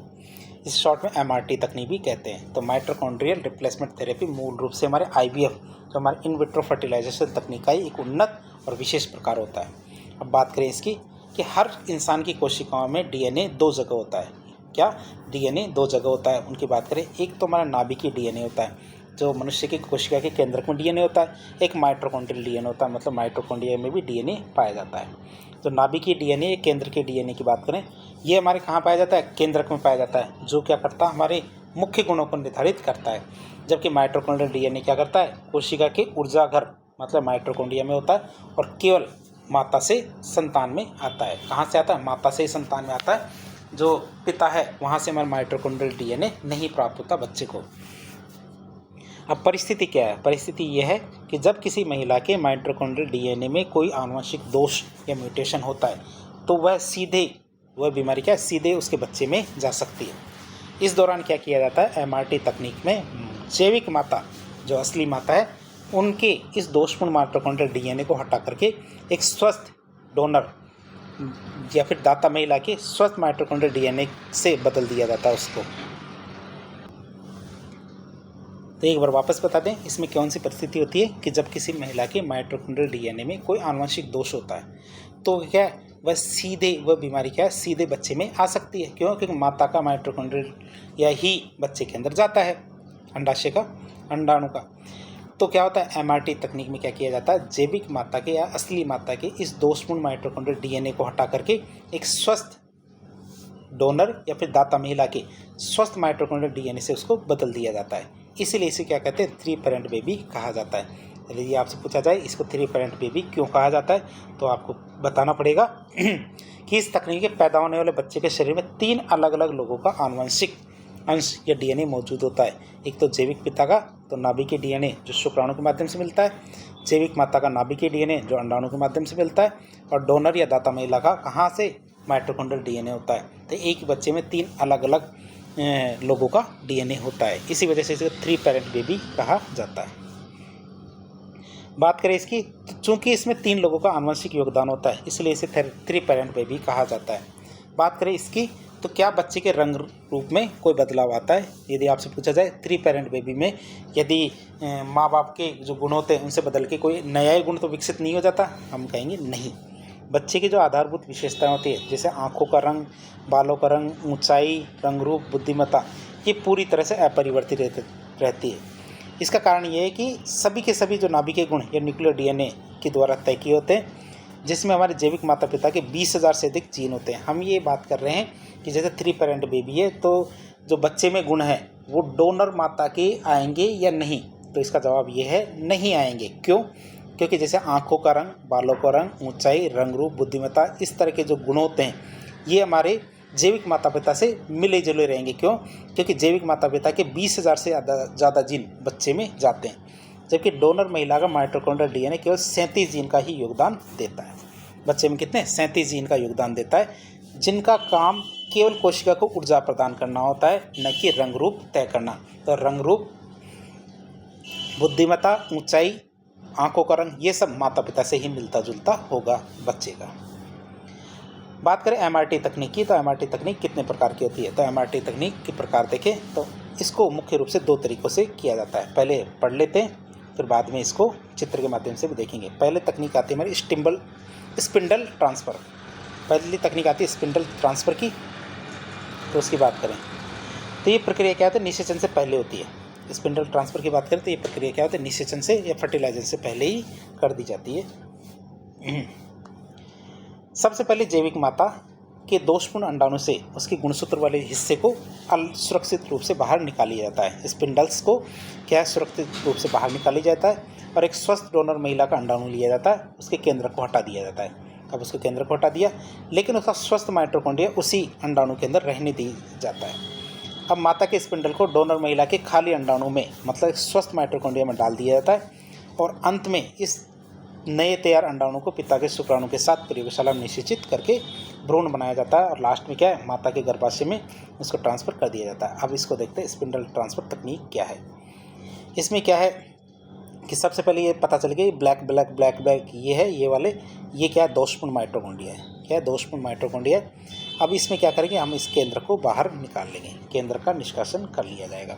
इस शॉर्ट में MRT तकनीक भी कहते हैं। तो माइटोकॉन्ड्रियल रिप्लेसमेंट थेरेपी मूल रूप से हमारे IVF जो हमारे इन विट्रो फर्टिलाइजेशन तकनीक का ही एक उन्नत और विशेष प्रकार होता है। अब बात करें इसकी कि हर इंसान की कोशिकाओं में DNA 2 जगह होता है। क्या DNA 2 जगह होता है? उनकी बात करें, एक तो हमारा नाभिकीय DNA होता है जो मनुष्य की कोशिका के केंद्रक में DNA होता है, एक माइटोकॉन्ड्रियल DNA होता है, मतलब माइटोकॉन्ड्रिया में भी DNA पाया जाता है। तो नाभिकीय DNA या केंद्र के DNA की बात करें, ये हमारे कहाँ पाया जाता है? केंद्रक में पाया जाता है, जो क्या करता है? हमारे मुख्य गुणों को निर्धारित करता है। जबकि माइटोकॉन्ड्रियल DNA क्या करता है? कोशिका के ऊर्जा घर मतलब माइटोकॉन्ड्रिया में होता है और केवल माता से संतान में आता है। कहाँ से आता है? माता से ही संतान में आता है। जो पिता है वहाँ से हमारा माइटोकॉन्ड्रियल DNA नहीं प्राप्त होता बच्चे को। अब परिस्थिति क्या है? परिस्थिति यह है कि जब किसी महिला के माइटोकॉन्ड्रियल DNA में कोई आनुवंशिक दोष या म्यूटेशन होता है तो वह बीमारी क्या है? सीधे उसके बच्चे में जा सकती है। इस दौरान क्या किया जाता है? MRT तकनीक में जैविक माता जो असली माता है उनके इस दोषपूर्ण माइटोकॉन्ड्रियल DNA को हटा करके एक स्वस्थ डोनर या फिर दाता महिला के स्वस्थ माइटोकॉन्ड्रियल DNA से बदल दिया जाता है उसको। तो एक बार वापस बता दें, इसमें कौन सी परिस्थिति होती है कि जब किसी महिला के माइटोकॉन्ड्रियल DNA में कोई आनुवंशिक दोष होता है तो क्या वह बीमारी क्या है? सीधे बच्चे में आ सकती है। क्यों? क्योंकि माता का माइटोकॉन्ड्रियल या ही बच्चे के अंदर जाता है, अंडाशय का, अंडाणु का। तो क्या होता है? MRT तकनीक में क्या किया जाता है? जैविक माता के या असली माता के इस दोषपूर्ण माइटोकॉन्ड्रियल DNA को हटा करके एक स्वस्थ डोनर या फिर दाता महिला के स्वस्थ माइटोकॉन्ड्रियल DNA से उसको बदल दिया जाता है। इसीलिए इसे क्या कहते हैं? 3 पेरेंट बेबी कहा जाता है। यदि आपसे पूछा जाए इसको 3 पेरेंट बेबी क्यों कहा जाता है तो आपको बताना पड़ेगा कि इस तकनीक के पैदा होने वाले बच्चे के शरीर में 3 अलग अलग लोगों का आनुवंशिक अंश या DNA मौजूद होता है। एक तो जैविक पिता का तो नाभिकीय DNA जो शुक्राणु के माध्यम से मिलता है, जैविक माता का नाभिकीय DNA जो अंडाणु के माध्यम से मिलता है, और डोनर या दाता महिला का कहाँ से? माइटोकॉन्ड्रियल DNA होता है। तो एक बच्चे में 3 अलग अलग लोगों का DNA होता है। इसी वजह से इसे 3 पेरेंट बेबी कहा जाता है। बात करें इसकी तो चूंकि इसमें 3 लोगों का आनुवंशिक योगदान होता है इसलिए इसे 3 पेरेंट बेबी कहा जाता है। बात करें इसकी तो क्या बच्चे के रंग रूप में कोई बदलाव आता है? यदि आपसे पूछा जाए 3 पेरेंट बेबी में यदि माँ बाप के जो गुण होते हैं उनसे बदल के कोई नया ही गुण तो विकसित नहीं हो जाता? हम कहेंगे नहीं। बच्चे की जो आधारभूत विशेषताएं होती है जैसे आँखों का रंग, बालों का रंग, ऊंचाई, रंग रूप, बुद्धिमत्ता, ये पूरी तरह से अपरिवर्तित रहती है। इसका कारण ये है कि सभी के सभी जो नाभिकीय गुण या न्यूक्लियर DNA के द्वारा तय किए होते हैं, जिसमें हमारे जैविक माता पिता के 20,000 से अधिक जीन होते हैं। हम ये बात कर रहे हैं कि जैसे 3 पेरेंट बेबी है तो जो बच्चे में गुण है वो डोनर माता के आएंगे या नहीं? तो इसका जवाब ये है नहीं आएंगे। क्यों? क्योंकि जैसे आँखों का रंग, बालों का रंग, ऊंचाई, रंग रूप, बुद्धिमत्ता, इस तरह के जो गुण होते हैं ये हमारे जैविक माता पिता से मिले जुले रहेंगे। क्यों? क्योंकि जैविक माता पिता के 20,000 से ज़्यादा जीन बच्चे में जाते हैं, जबकि डोनर महिला का माइटोकॉन्ड्रियल DNA केवल 37 जीन का ही योगदान देता है। बच्चे में कितने? 37 जीन का योगदान देता है, जिनका काम केवल कोशिका को ऊर्जा प्रदान करना होता है, न कि रंग रूप तय करना। तो रंग रूप, बुद्धिमत्ता, ऊंचाई, आँखों का रंग, ये सब माता पिता से ही मिलता जुलता होगा बच्चे का। बात करें MRT तकनीक की तो MRT तकनीक कितने प्रकार की होती है? तो MRT तकनीक के प्रकार देखें तो इसको मुख्य रूप से 2 तरीक़ों से किया जाता है। पहले पढ़ लेते हैं, फिर बाद में इसको चित्र के माध्यम से भी देखेंगे। पहले तकनीक आती है हमारी स्पिंडल ट्रांसफ़र। पहली तकनीक आती है स्पिंडल ट्रांसफ़र की, तो उसकी बात करें तो ये प्रक्रिया क्या होती है? निषेचन से पहले होती है। स्पिंडल ट्रांसफ़र की बात करें तो ये प्रक्रिया क्या होती है? निषेचन से या फर्टिलाइजेशन से पहले ही कर दी जाती है। सबसे पहले जैविक माता के दोषपूर्ण अंडाणु से उसके गुणसूत्र वाले हिस्से को सुरक्षित रूप से बाहर निकाली जाता है। स्पिंडल्स को क्या सुरक्षित रूप से बाहर निकाली जाता है और एक स्वस्थ डोनर महिला का अंडाणु लिया जाता है, उसके केंद्र को हटा दिया जाता है। अब उसके केंद्र को हटा दिया, लेकिन उसका स्वस्थ माइटोकॉन्ड्रिया उसी अंडाणु के अंदर रहने दी जाता है। अब माता के स्पिंडल को डोनर महिला के खाली अंडाणु में मतलब स्वस्थ माइटोकॉन्ड्रिया में डाल दिया जाता है और अंत में इस नए तैयार अंडाणु को पिता के शुक्राणु के साथ प्रयोगशाला में निषेचित करके भ्रूण बनाया जाता है और लास्ट में क्या है, माता के गर्भाशय में इसको ट्रांसफ़र कर दिया जाता है। अब इसको देखते हैं स्पिंडल ट्रांसफ़र तकनीक क्या है। इसमें क्या है कि सबसे पहले ये पता चल गया ब्लैक ब्लैक ब्लैक ब्लैक ये है, ये वाले ये क्या है, दोषपूर्ण माइटोकॉन्ड्रिया है। क्या है, दोषपूर्ण माइटोकॉन्ड्रिया। अब इसमें क्या करेंगे, हम इस केंद्र को बाहर निकाल लेंगे, केंद्र का निष्कासन कर लिया जाएगा।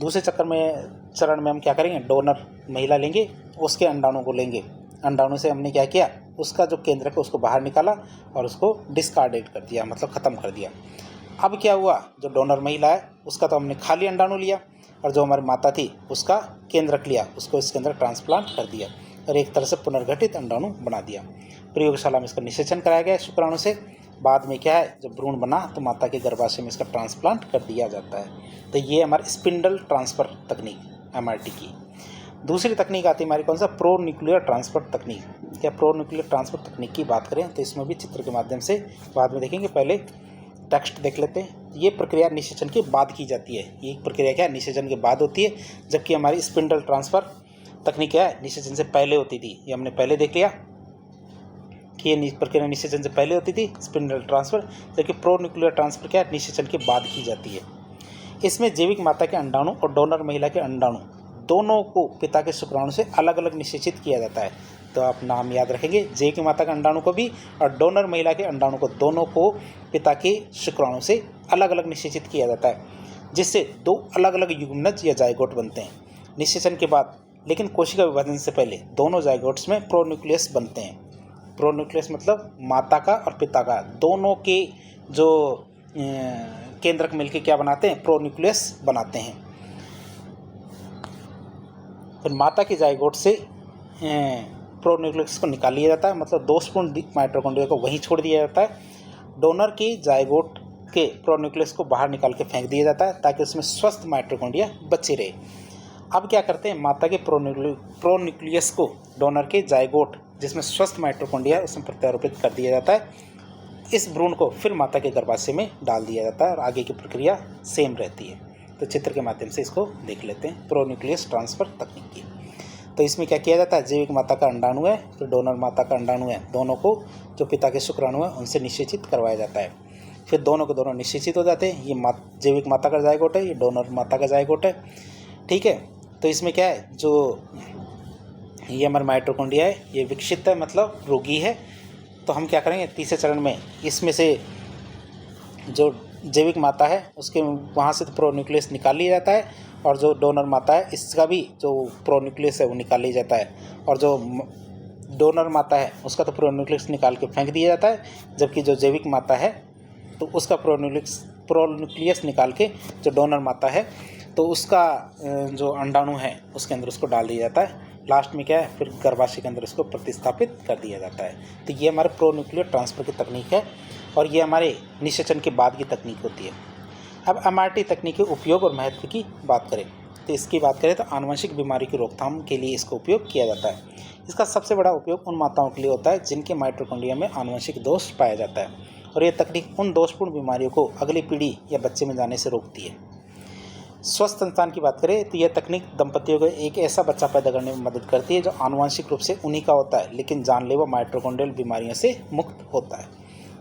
दूसरे चरण में हम क्या करेंगे, डोनर महिला लेंगे, उसके अंडाणु को लेंगे, अंडाणु से हमने क्या किया, उसका जो केंद्र है उसको बाहर निकाला और उसको डिस्कार्डेड कर दिया, मतलब ख़त्म कर दिया। अब क्या हुआ, जो डोनर महिला है उसका तो हमने खाली अंडाणु लिया और जो हमारी माता थी उसका केंद्रक लिया, उसको इसके अंदर ट्रांसप्लांट कर दिया और एक तरह से पुनर्गठित अंडाणु बना दिया। प्रयोगशाला में इसका निषेचन कराया गया शुक्राणु से। बाद में क्या है, जब भ्रूण बना तो माता के गर्भाशय में इसका ट्रांसप्लांट कर दिया जाता है। तो ये हमारी स्पिंडल ट्रांसफ़र तकनीक MRT की। दूसरी तकनीक आती है हमारी कौन सा, प्रो न्यूक्लियर ट्रांसफ़र तकनीक। क्या प्रो न्यूक्लियर ट्रांसफ़र तकनीक की बात करें तो इसमें भी चित्र के माध्यम से बाद में देखेंगे, पहले टेक्स्ट देख लेते हैं। ये प्रक्रिया निषेचन के बाद की जाती है। ये प्रक्रिया क्या है, निषेचन के बाद होती है, जबकि हमारी स्पिंडल ट्रांसफ़र तकनीक क्या है, निषेचन से पहले होती थी। ये हमने पहले देख लिया कि ये प्रक्रिया निषेचन से पहले होती थी स्पिंडल ट्रांसफ़र, जबकि प्रो न्यूक्लियर ट्रांसफ़र क्या है, निषेचन के बाद की जाती है। इसमें जैविक माता के अंडाणु और डोनर महिला के अंडाणु दोनों को पिता के शुक्राणु से अलग अलग निषेचित किया जाता है। तो आप नाम याद रखेंगे, जैविक माता के अंडाणु को भी और डोनर महिला के अंडाणु को, दोनों को पिता के शुक्राणु से अलग अलग निषेचित किया जाता है, जिससे दो अलग अलग युग्मनज या जाइगोट बनते हैं निषेचन के बाद। लेकिन कोशिका विभाजन से पहले दोनों जाइगोट्स में प्रोन्यूक्लियस बनते हैं। प्रोन्यूक्लियस मतलब माता का और पिता का दोनों के जो केंद्रक मिलकर क्या बनाते हैं, प्रोन्यूक्लियस बनाते हैं। फिर माता के जाइगोट से प्रोन्यूक्लियस को निकाल लिया जाता है, मतलब दोषपूर्ण माइटोकॉन्ड्रिया को वहीं छोड़ दिया जाता है। डोनर के जाइगोट के प्रोन्यूक्लियस को बाहर निकाल के फेंक दिया जाता है ताकि उसमें स्वस्थ माइटोकॉन्ड्रिया बचे रहे। अब क्या करते हैं, माता के प्रोन्यूक्लियस को डोनर के जाइगोट जिसमें स्वस्थ माइटोकॉन्ड्रिया है उसमें प्रत्यारोपित कर दिया जाता है। इस भ्रूण को फिर माता के गर्भाशय में डाल दिया जाता है और आगे की प्रक्रिया सेम रहती है। तो चित्र के माध्यम से इसको देख लेते हैं, प्रोन्यूक्लियस ट्रांसफ़र तकनीक की। तो इसमें क्या किया जाता है, जैविक माता का अंडाणु है फिर डोनर माता का अंडाणु है, दोनों को जो पिता के शुक्राणु है उनसे निषेचित करवाया जाता है। फिर दोनों के दोनों निषेचित हो जाते हैं। ये जैविक माता का जाइगोट है, ये डोनर माता का जाइगोट है, ठीक है। तो इसमें क्या है, जो ये हमारा माइटोकॉन्ड्रिया है ये विकसित है, मतलब रोगी है। तो हम क्या करेंगे, तीसरे चरण में इसमें से जो जैविक माता है उसके वहाँ से तो प्रोन्यूक्लियस निकाल लिया जाता है और जो डोनर माता है इसका भी जो प्रोन्यूक्लियस है वो निकाल लिया जाता है, और जो डोनर माता है उसका तो प्रोन्यूक्लियस निकाल के फेंक दिया जाता है, जबकि जो जैविक माता है तो उसका प्रोन्यूक्लियस निकाल के जो डोनर माता है तो उसका जो अंडाणु है उसके अंदर उसको डाल दिया जाता है। लास्ट में क्या है, फिर गर्भाशय के अंदर उसको प्रतिस्थापित कर दिया जाता है। तो ये हमारे प्रोन्यूक्लियर ट्रांसफ़र की तकनीक है और ये हमारे निषेचन के बाद की तकनीक होती है। अब MRT तकनीक के उपयोग और महत्व की बात करें तो इसकी बात करें तो आनुवंशिक बीमारी की रोकथाम के लिए इसका उपयोग किया जाता है। इसका सबसे बड़ा उपयोग उन माताओं के लिए होता है जिनके माइटोकॉन्ड्रिया में आनुवंशिक दोष पाया जाता है, और यह तकनीक उन दोषपूर्ण बीमारियों को अगली पीढ़ी या बच्चे में जाने से रोकती है। स्वस्थ संतान की बात करें तो यह तकनीक दंपतियों को एक ऐसा बच्चा पैदा करने में मदद करती है जो आनुवंशिक रूप से उन्हीं का होता है लेकिन जानलेवा माइटोकॉन्ड्रियल बीमारियों से मुक्त होता है।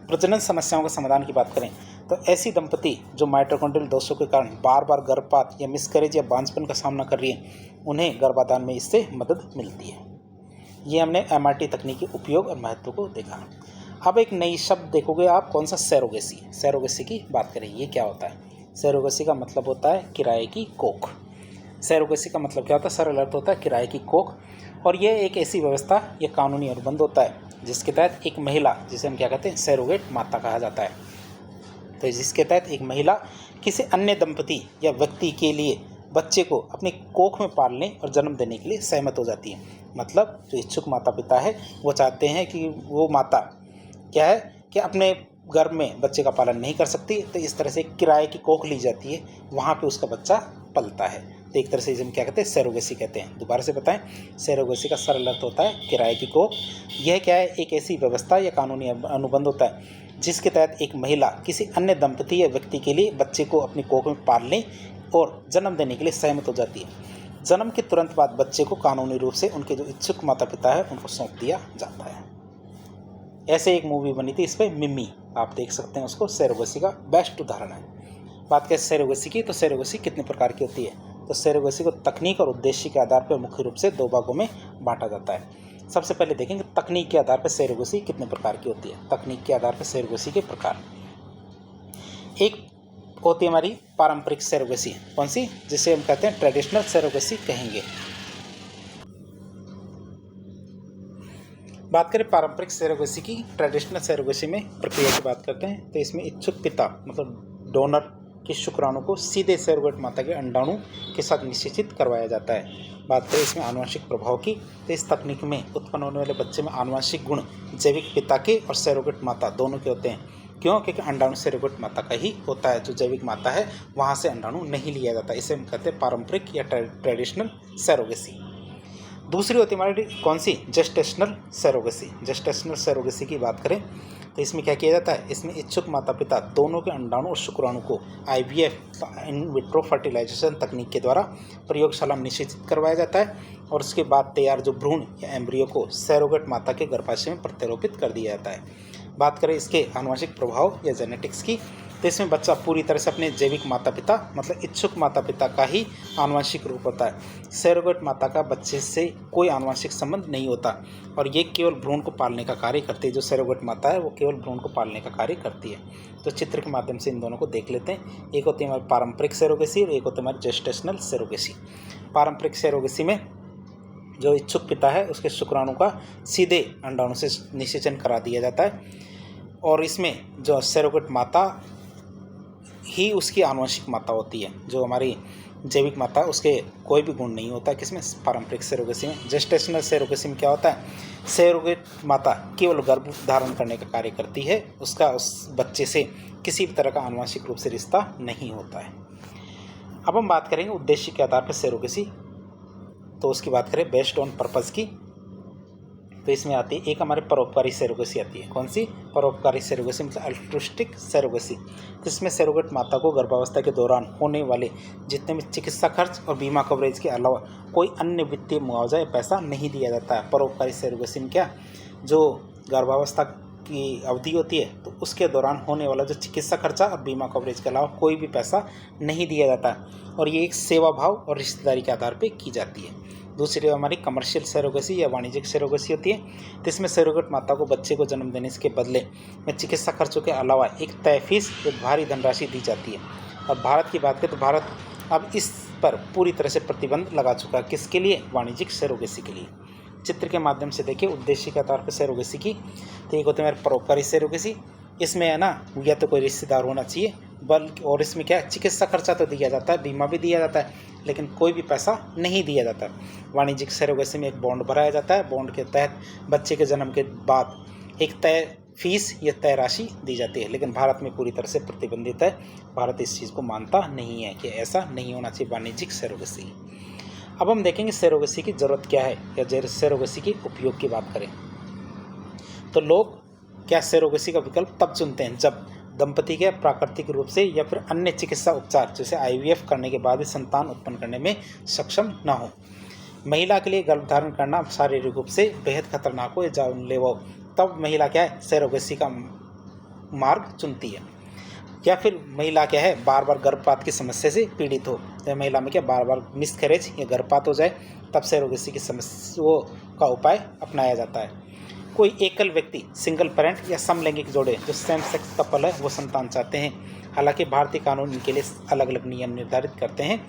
प्रजनन समस्याओं के समाधान की बात करें तो ऐसी दंपति जो माइटोकॉन्ड्रियल दोषों के कारण बार बार गर्भपात या मिसकैरेज या बांझपन का सामना कर रही है उन्हें गर्भाधान में इससे मदद मिलती है। ये हमने MRT तकनीक के उपयोग और महत्व को देखा। अब एक नई शब्द देखोगे आप, कौन सा, सैरोगेसी। सैरोगेसी की बात करें, ये क्या होता है। सैरोगेसी का मतलब होता है किराए की कोख। सैरोगेसी का मतलब क्या होता है, सरल अर्थ होता है किराए की कोख। और यह एक ऐसी व्यवस्था या कानूनी अनुबंध होता है जिसके तहत एक महिला, जिसे हम क्या कहते हैं, सैरोगेट माता कहा जाता है, तो जिसके तहत एक महिला किसी अन्य दंपति या व्यक्ति के लिए बच्चे को अपनी कोख में पालने और जन्म देने के लिए सहमत हो जाती है। मतलब जो इच्छुक माता पिता है वो चाहते हैं कि वो माता क्या है कि अपने गर्भ में बच्चे का पालन नहीं कर सकती, तो इस तरह से किराए की कोख ली जाती है, वहाँ पे उसका बच्चा पलता है। तो एक तरह से हम क्या कहते हैं, सैरोगेसी कहते हैं। दोबारा से बताएं, सैरोगेसी का सरल अर्थ होता है किराए की कोख। यह क्या है, एक ऐसी व्यवस्था या कानूनी अनुबंध होता है जिसके तहत एक महिला किसी अन्य दंपति या व्यक्ति के लिए बच्चे को अपनी कोख में पालने और जन्म देने के लिए सहमत हो जाती है। जन्म के तुरंत बाद बच्चे को कानूनी रूप से उनके जो इच्छुक माता पिता है उनको सौंप दिया जाता है। ऐसे एक मूवी बनी थी इस पर मिमी, आप देख सकते हैं उसको, सैरोगेसी का बेस्ट उदाहरण है। बात करें सैरोगेसी की, तो सैरोगेसी कितने प्रकार की होती है? तो सैरोगेसी को तकनीक और उद्देश्य के आधार पर मुख्य रूप से 2 भागों में बांटा जाता है। सबसे पहले देखेंगे तकनीक के आधार पर सैरोगेसी कितने प्रकार की होती है। तकनीक के आधार पर सैरोगेसी के प्रकार, एक होती है हमारी पारंपरिक सैरोगेसी, कौन सी, जिसे हम कहते हैं ट्रेडिशनल सैरोगेसी कहेंगे। बात करें पारंपरिक सैरोगेसी की, ट्रेडिशनल सैरोगेसी में प्रक्रिया की बात करते हैं तो इसमें इच्छुक पिता मतलब डोनर के शुक्राणु को सीधे सैरोगेट माता के अंडाणु के साथ निषेचित करवाया जाता है। बात करें इसमें आनुवंशिक प्रभाव की, तो इस तकनीक में उत्पन्न होने वाले बच्चे में आनुवंशिक गुण जैविक पिता के और सैरोगेट माता दोनों के होते हैं। क्यों? क्योंकि अंडाणु सैरोगेट माता का ही होता है, जो जैविक माता है वहाँ से अंडाणु नहीं लिया जाता। इसे हम कहते हैं पारंपरिक या ट्रेडिशनल सैरोगेसी। दूसरी होती है हमारी कौन सी, जेस्टेशनल सैरोगेसी। जेस्टेशनल सैरोगेसी की बात करें तो इसमें क्या किया जाता है, इसमें इच्छुक माता पिता दोनों के अंडाणु और शुक्राणु को IVF इन विट्रो फर्टिलाइजेशन तकनीक के द्वारा प्रयोगशाला में निषेचित करवाया जाता है और उसके बाद तैयार जो भ्रूण या एम्ब्रियो को सैरोगेट माता के गर्भाशय में प्रत्यारोपित कर दिया जाता है। बात करें इसके आनुवंशिक प्रभाव या जेनेटिक्स की, तो इसमें बच्चा पूरी तरह से अपने जैविक माता पिता मतलब इच्छुक माता पिता का ही आनुवंशिक रूप होता है। सैरोगेट माता का बच्चे से कोई आनुवंशिक संबंध नहीं होता और ये केवल भ्रूण को पालने का कार्य करती है। जो सैरोगेट माता है वो केवल भ्रूण को पालने का कार्य करती है। तो चित्र के माध्यम से इन दोनों को देख लेते हैं। एक होती है हमारी पारंपरिक सैरोगेसी और एक होती है हमारी जेस्टेशनल सैरोगेसी। पारंपरिक सैरोगेसी में जो इच्छुक पिता है उसके शुक्राणु का सीधे अंडाणु से निषेचन करा दिया जाता है और इसमें जो सैरोगेट माता ही उसकी आनुवंशिक माता होती है। जो हमारी जैविक माता उसके कोई भी गुण नहीं होता। किसमें? पारंपरिक सैरोगेसी में। जेस्टेशनल सैरोगेसी में क्या होता है, सैरोगेट माता केवल गर्भ धारण करने का कार्य करती है, उसका उस बच्चे से किसी भी तरह का आनुवंशिक रूप से रिश्ता नहीं होता है। अब हम बात करेंगे उद्देश्य के आधार पर सैरोगेसी, तो उसकी बात करें बेस्ड ऑन पर्पज़ की, तो इसमें आती है एक हमारे परोपकारी सैरोगेसी आती है। कौन सी? परोपकारी सैरोगेसी मतलब अल्ट्रुस्टिक सैरोगेसी। जिसमें सैरोगेट माता को गर्भावस्था के दौरान होने वाले जितने भी चिकित्सा खर्च और बीमा कवरेज के अलावा कोई अन्य वित्तीय मुआवजा या पैसा नहीं दिया जाता है। परोपकारी सैरोगेसी में क्या, जो गर्भावस्था की अवधि होती है तो उसके दौरान होने वाला जो चिकित्सा खर्चा और बीमा कवरेज के अलावा कोई भी पैसा नहीं दिया जाता और ये एक सेवा भाव और रिश्तेदारी के आधार पर की जाती है। दूसरी हमारी कमर्शियल सैरोगेसी या वाणिज्यिक सैरोगेसी होती है। तो इसमें सैरोगेट माता को बच्चे को जन्म देने के बदले में चिकित्सा खर्चों के अलावा एक तय फीस एक भारी धनराशि दी जाती है। और भारत की बात करें तो भारत अब इस पर पूरी तरह से प्रतिबंध लगा चुका है। किसके लिए? वाणिज्यिक सैरोगेसी के लिए। चित्र के माध्यम से देखिए उद्देश्य के आधार पर सैरोगेसी की, तो एक होती है हमारी परोपकारी सैरोगेसी। इसमें है ना या तो कोई रिश्तेदार होना चाहिए बल्कि, और इसमें क्या है, चिकित्सा खर्चा तो दिया जाता है, बीमा भी दिया जाता है, लेकिन कोई भी पैसा नहीं दिया जाता। वाणिज्यिक सैरोगेसी में एक बॉन्ड भराया जाता है, बॉन्ड के तहत बच्चे के जन्म के बाद एक तय फीस या तय राशि दी जाती है, लेकिन भारत में पूरी तरह से प्रतिबंधित है। भारत इस चीज़ को मानता नहीं है कि ऐसा नहीं होना चाहिए वाणिज्यिक सैरोगेसी। अब हम देखेंगे सैरोगेसी की ज़रूरत क्या है या सैरोगेसी के उपयोग की बात करें तो लोग क्या सैरोगेसी का विकल्प तब चुनते हैं जब दंपति के प्राकृतिक रूप से या फिर अन्य चिकित्सा उपचार जैसे IVF करने के बाद भी संतान उत्पन्न करने में सक्षम न हो। महिला के लिए गर्भधारण करना शारीरिक रूप से बेहद खतरनाक हो या जानलेवा हो, तब महिला क्या है, सैरोगेसी का मार्ग चुनती है। या फिर महिला क्या है, बार बार गर्भपात की समस्या से पीड़ित हो, या महिला में क्या बार बार मिसकैरेज या गर्भपात हो जाए, तब सैरोगेसी की समस्याओं का उपाय अपनाया जाता है। कोई एकल व्यक्ति, सिंगल पेरेंट या समलैंगिक जोड़े जो सेम सेक्स कपल है वो संतान चाहते हैं, हालांकि भारतीय कानून इनके लिए अलग अलग नियम निर्धारित करते हैं,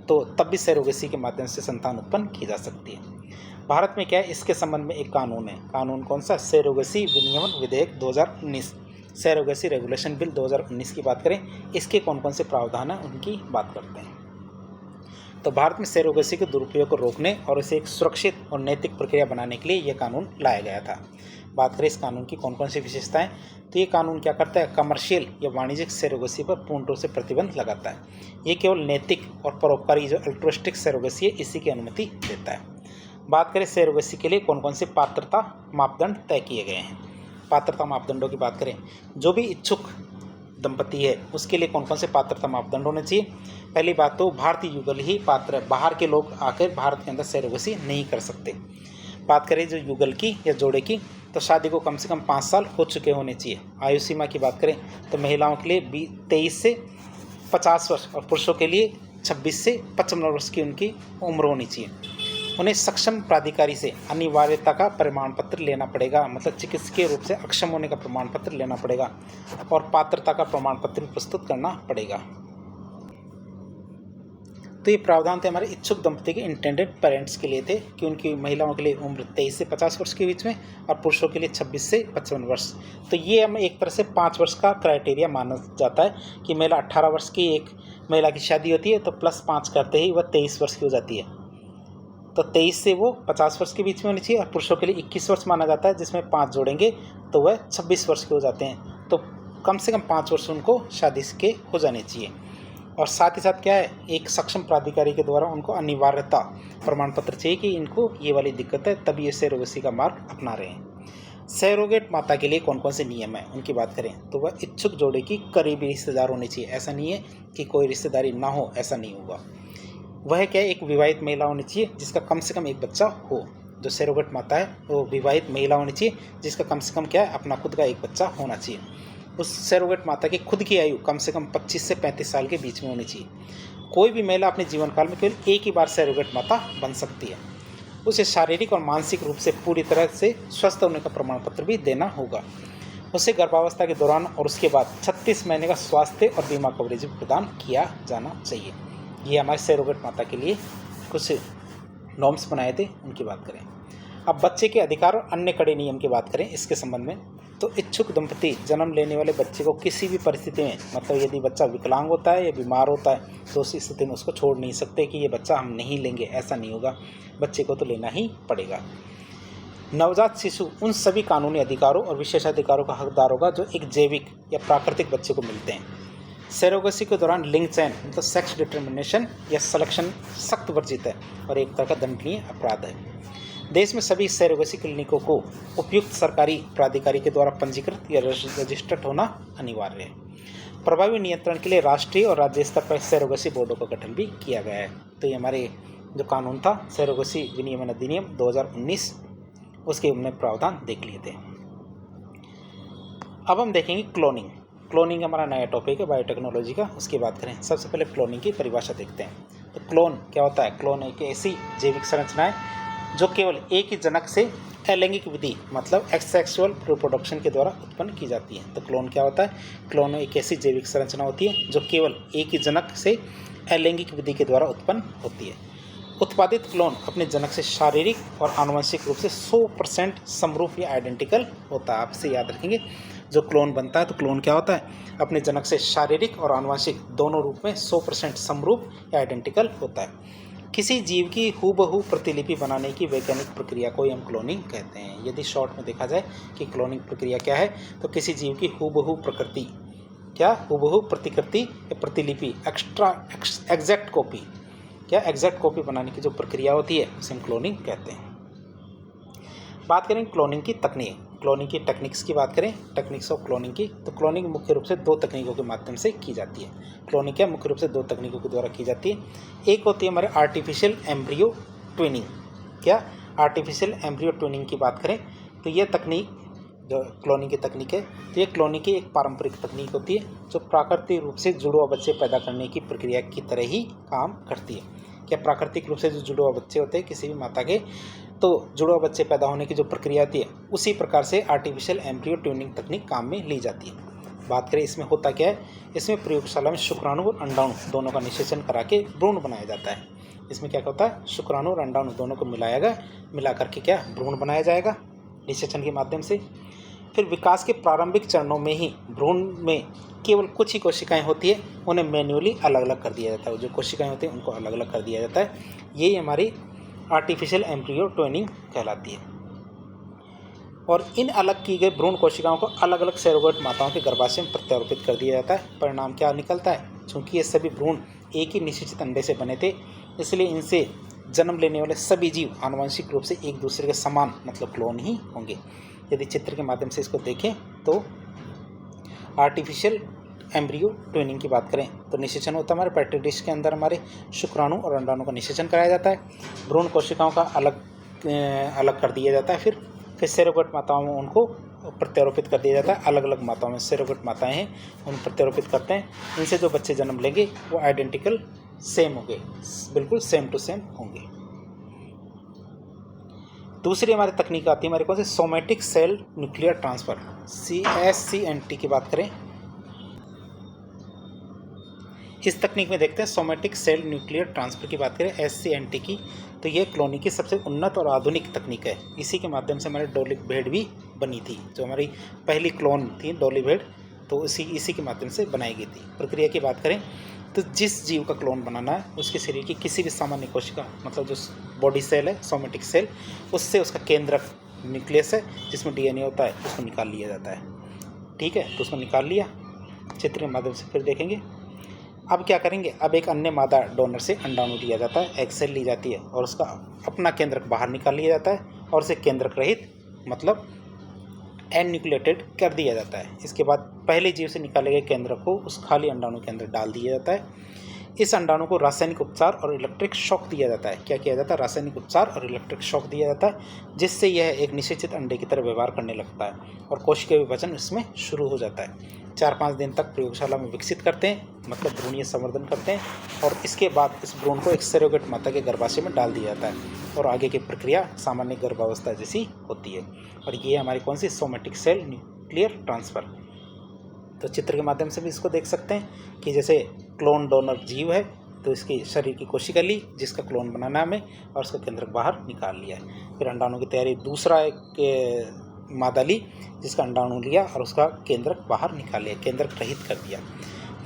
तो तब भी सैरोगेसी के माध्यम से संतान उत्पन्न की जा सकती है। भारत में क्या है, इसके संबंध में एक कानून है। कानून कौन सा? सैरोगेसी विनियमन विधेयक 2019, सैरोगेसी रेगुलेशन बिल 2019 की बात करें, इसके कौन कौन से प्रावधान हैं उनकी बात करते हैं। तो भारत में सैरोगेसी के दुरुपयोग को रोकने और इसे एक सुरक्षित और नैतिक प्रक्रिया बनाने के लिए यह कानून लाया गया था। बात करें इस कानून की कौन कौन सी विशेषताएं, तो ये कानून क्या करता है, कमर्शियल या वाणिज्यिक सैरोगेसी पर पूर्ण रूप से प्रतिबंध लगाता है। ये केवल नैतिक और परोपकारी जो अल्ट्रुइस्टिक सैरोगेसी है इसी की अनुमति देता है। बात करें सैरोगेसी के लिए कौन कौन से पात्रता मापदंड तय किए गए हैं। पात्रता मापदंडों की बात करें, जो भी इच्छुक दंपति है उसके लिए कौन कौन से पात्रता मापदंड होने चाहिए। पहली बात तो भारतीय युगल ही पात्र है, बाहर के लोग आकर भारत के अंदर सरोगेसी नहीं कर सकते। बात करें जो युगल की या जोड़े की, तो शादी को कम से कम 5 साल हो चुके होने चाहिए। आयु सीमा की बात करें तो महिलाओं के लिए 23 से 50 वर्ष और पुरुषों के लिए 26 से 55 वर्ष की उनकी उम्र होनी चाहिए। उन्हें सक्षम प्राधिकारी से अनिवार्यता का प्रमाण पत्र लेना पड़ेगा, मतलब चिकित्सकीय रूप से अक्षम होने का प्रमाण पत्र लेना पड़ेगा और पात्रता का प्रमाण पत्र भी प्रस्तुत करना पड़ेगा। तो ये प्रावधान थे हमारे इच्छुक दंपति के इंटेंडेड पेरेंट्स के लिए थे कि उनकी महिलाओं के लिए उम्र 23 से 50 वर्ष के बीच में और पुरुषों के लिए 26 से 55 वर्ष। तो ये हम एक तरह से 5 वर्ष का क्राइटेरिया माना जाता है कि महिला 18 वर्ष की एक महिला की शादी होती है तो +5 करते ही वह 23 वर्ष की हो जाती है। तो 23 से वो 50 वर्ष के बीच में होनी चाहिए और पुरुषों के लिए 21 वर्ष माना जाता है, जिसमें 5 जोड़ेंगे तो वह 26 वर्ष के हो जाते हैं। तो कम से कम 5 वर्ष उनको शादी के हो जाने चाहिए। और साथ ही साथ क्या है, एक सक्षम प्राधिकारी के द्वारा उनको अनिवार्यता प्रमाण पत्र चाहिए कि इनको ये वाली दिक्कत है, तभी ये सरोगेसी का मार्ग अपना रहे हैं। सरोगेट माता के लिए कौन कौन से नियम हैं उनकी बात करें तो वह इच्छुक जोड़े की करीबी रिश्तेदार होनी चाहिए। ऐसा नहीं है कि कोई रिश्तेदारी ना हो, ऐसा नहीं होगा। वह क्या है, एक विवाहित महिला होनी चाहिए जिसका कम से कम एक बच्चा हो। जो सरोगेट माता है वो विवाहित महिला होनी चाहिए जिसका कम से कम क्या है, अपना खुद का एक बच्चा होना चाहिए। उस सरोगेट माता की खुद की आयु कम से कम 25 से 35 साल के बीच में होनी चाहिए। कोई भी महिला अपने जीवन काल में केवल एक ही बार सरोगेट माता बन सकती है। उसे शारीरिक और मानसिक रूप से पूरी तरह से स्वस्थ होने का प्रमाण पत्र भी देना होगा। उसे गर्भावस्था के दौरान और उसके बाद 36 महीने का स्वास्थ्य और बीमा कवरेज प्रदान किया जाना चाहिए। ये हमारे सरोगेट माता के लिए कुछ नॉर्म्स बनाए थे, उनकी बात करें। अब बच्चे के अधिकार और अन्य कड़े नियम की बात करें इसके संबंध में, तो इच्छुक दंपति जन्म लेने वाले बच्चे को किसी भी परिस्थिति में, मतलब यदि बच्चा विकलांग होता है या बीमार होता है तो उस स्थिति में उसको छोड़ नहीं सकते कि ये बच्चा हम नहीं लेंगे, ऐसा नहीं होगा। बच्चे को तो लेना ही पड़ेगा। नवजात शिशु उन सभी कानूनी अधिकारों और विशेषाधिकारों का हकदार होगा जो एक जैविक या प्राकृतिक बच्चे को मिलते हैं। सरोगेसी के दौरान लिंग चयन मतलब सेक्स डिटर्मिनेशन या सिलेक्शन सख्त वर्जित है और एक तरह का दंडनीय अपराध है। देश में सभी सरोगेसी क्लिनिकों को उपयुक्त सरकारी प्राधिकारी के द्वारा पंजीकृत या रजिस्टर्ड होना अनिवार्य है। प्रभावी नियंत्रण के लिए राष्ट्रीय और राज्य स्तर पर सरोगेसी बोर्डों का गठन भी किया गया है। तो ये हमारे जो कानून था सरोगेसी विनियमन अधिनियम 2019, उसके हमने प्रावधान देख लिए थे। अब हम देखेंगे क्लोनिंग। क्लोनिंग हमारा नया टॉपिक है बायोटेक्नोलॉजी का, उसकी बात करें। सबसे पहले क्लोनिंग की परिभाषा देखते हैं। तो क्लोन क्या होता है? क्लोन एक ऐसी जैविक संरचना है जो केवल एक ही जनक से अलैंगिक विधि मतलब एक्सेक्सुअल रिप्रोडक्शन के द्वारा उत्पन्न की जाती है। तो क्लोन क्या होता है? क्लोन एक ऐसी जैविक संरचना होती है जो केवल एक ही जनक से अलैंगिक विधि के द्वारा उत्पन्न होती है। उत्पादित क्लोन अपने जनक से शारीरिक और आनुवंशिक रूप से 100% समरूप या आइडेंटिकल होता है। आप इसे याद रखेंगे, जो क्लोन बनता है तो क्लोन क्या होता है? अपने जनक से शारीरिक और आनुवंशिक दोनों रूप में 100% समरूप या आइडेंटिकल होता है। किसी जीव की हूबहू प्रतिलिपि बनाने की वैज्ञानिक प्रक्रिया को हम क्लोनिंग कहते हैं। यदि शॉर्ट में देखा जाए कि क्लोनिंग प्रक्रिया क्या है, तो किसी जीव की हूबहू प्रकृति क्या हूबहू प्रतिकृति या प्रतिलिपि एग्जैक्ट कॉपी एग्जैक्ट कॉपी बनाने की जो प्रक्रिया होती है उसे हम क्लोनिंग कहते हैं। बात करें क्लोनिंग की तकनीक, क्लोनिंग की टेक्निक्स की बात करें, टेक्निक्स ऑफ क्लोनिंग की, तो क्लोनिंग मुख्य रूप से 2 तकनीकों के माध्यम से की जाती है। क्लोनिंग क्या मुख्य रूप से 2 तकनीकों के द्वारा की जाती है। एक होती है हमारे आर्टिफिशियल एम्ब्रियो ट्विनिंग। क्या आर्टिफिशियल एम्ब्रियो ट्विनिंग की बात करें तो यह तकनीक जो क्लोनिंग की तकनीक है, तो ये क्लोनिंग की एक पारंपरिक तकनीक होती है जो प्राकृतिक रूप से जुड़वा बच्चे पैदा करने की प्रक्रिया की तरह ही काम करती है। क्या प्राकृतिक रूप से जो जुड़वा बच्चे होते हैं किसी भी माता के, तो जुड़वा बच्चे पैदा होने की जो प्रक्रिया होती है उसी प्रकार से आर्टिफिशियल एम्ब्रियो ट्यूनिंग तकनीक काम में ली जाती है। बात करें इसमें होता क्या है, इसमें प्रयोगशाला में शुक्राणु और अंडाणु दोनों का निषेचन करा के भ्रूण बनाया जाता है। इसमें क्या होता है, शुक्राणु और अंडाणु दोनों को मिला करके क्या भ्रूण बनाया जाएगा निषेचन के माध्यम से। फिर विकास के प्रारंभिक चरणों में ही भ्रूण में केवल कुछ ही कोशिकाएं होती है, उन्हें मैन्युअली अलग अलग कर दिया जाता है। जो कोशिकाएं होती हैं उनको अलग अलग कर दिया जाता है। यही हमारी आर्टिफिशियल एम्ब्रियो ट्विनिंग कहलाती है। और इन अलग की गई भ्रूण कोशिकाओं को अलग अलग सरोगेट माताओं के गर्भाशय में प्रत्यारोपित कर दिया जाता है। परिणाम क्या निकलता है, चूँकि ये सभी भ्रूण एक ही निषेचित अंडे से बने थे, इसलिए इनसे जन्म लेने वाले सभी जीव आनुवंशिक रूप से एक दूसरे के समान मतलब क्लोन ही होंगे। यदि चित्र के माध्यम से इसको देखें तो आर्टिफिशियल एम्ब्रियो ट्विनिंग की बात करें तो निषेचन होता है हमारे पेट्री डिश के अंदर हमारे शुक्राणु और अंडाणु का निषेचन कराया जाता है। भ्रूण कोशिकाओं का अलग कर दिया जाता है। फिर सेरोगेट माताओं में उनको प्रत्यारोपित कर दिया जाता है। अलग अलग माताओं में सेरोगेट माताएं हैं उन प्रत्यारोपित करते हैं। इनसे जो बच्चे जन्म लेंगे वो आइडेंटिकल सेम होंगे, बिल्कुल सेम टू सेम होंगे। दूसरी हमारी तकनीक आती है हमारे कौन से, somatic cell nuclear transfer, CSCNT की बात करें। इस तकनीक में देखते हैं सोमेटिक सेल न्यूक्लियर ट्रांसफ़र की बात करें SCNT की, तो ये क्लोनिंग की सबसे उन्नत और आधुनिक तकनीक है। इसी के माध्यम से हमारे डॉली भेड़ भी बनी थी, जो हमारी पहली क्लोन थी डॉली भेड़, तो इसी के माध्यम से बनाई गई थी। प्रक्रिया की बात करें तो जिस जीव का क्लोन बनाना है उसके शरीर की किसी भी सामान्य कोशिका, मतलब जो बॉडी सेल है सोमेटिक सेल, उससे उसका केंद्रक न्यूक्लियस है जिसमें DNA होता है, उसको निकाल लिया जाता है। ठीक है, तो उसको निकाल लिया, चित्र के माध्यम से फिर देखेंगे। अब क्या करेंगे, अब एक अन्य मादा डोनर से अंडाणु लिया जाता है, एग सेल ली जाती है और उसका अपना केंद्रक बाहर निकाल लिया जाता है और उसे केंद्रक रहित मतलब एन्यूक्लिएटेड कर दिया जाता है। इसके बाद पहले जीव से निकाले गए केंद्रक को उस खाली अंडाणु के अंदर डाल दिया जाता है। इस अंडाणु को रासायनिक उपचार और इलेक्ट्रिक शॉक दिया जाता है। क्या किया जाता है, रासायनिक उपचार और इलेक्ट्रिक शॉक दिया जाता है, जिससे यह एक निषेचित अंडे की तरह व्यवहार करने लगता है और कोशिकीय विभाजन इसमें शुरू हो जाता है। 4-5 दिन तक प्रयोगशाला में विकसित करते हैं, मतलब भ्रूणीय संवर्धन करते हैं, और इसके बाद इस भ्रूण को एक सरोगेट माता के गर्भाशय में डाल दिया जाता है और आगे की प्रक्रिया सामान्य गर्भावस्था जैसी होती है। और ये हमारी कौन सी, सोमेटिक सेल न्यूक्लियर ट्रांसफ़र। तो चित्र के माध्यम से भी इसको देख सकते हैं कि जैसे क्लोन डोनर जीव है तो इसकी शरीर की कोशिका ली जिसका क्लोन बनाना है हमें और उसका केंद्रक बाहर निकाल लिया है। फिर अंडाणु की तैयारी, दूसरा एक मादा ली जिसका अंडाणु लिया और उसका केंद्रक बाहर निकाल लिया, केंद्रक रहित कर दिया।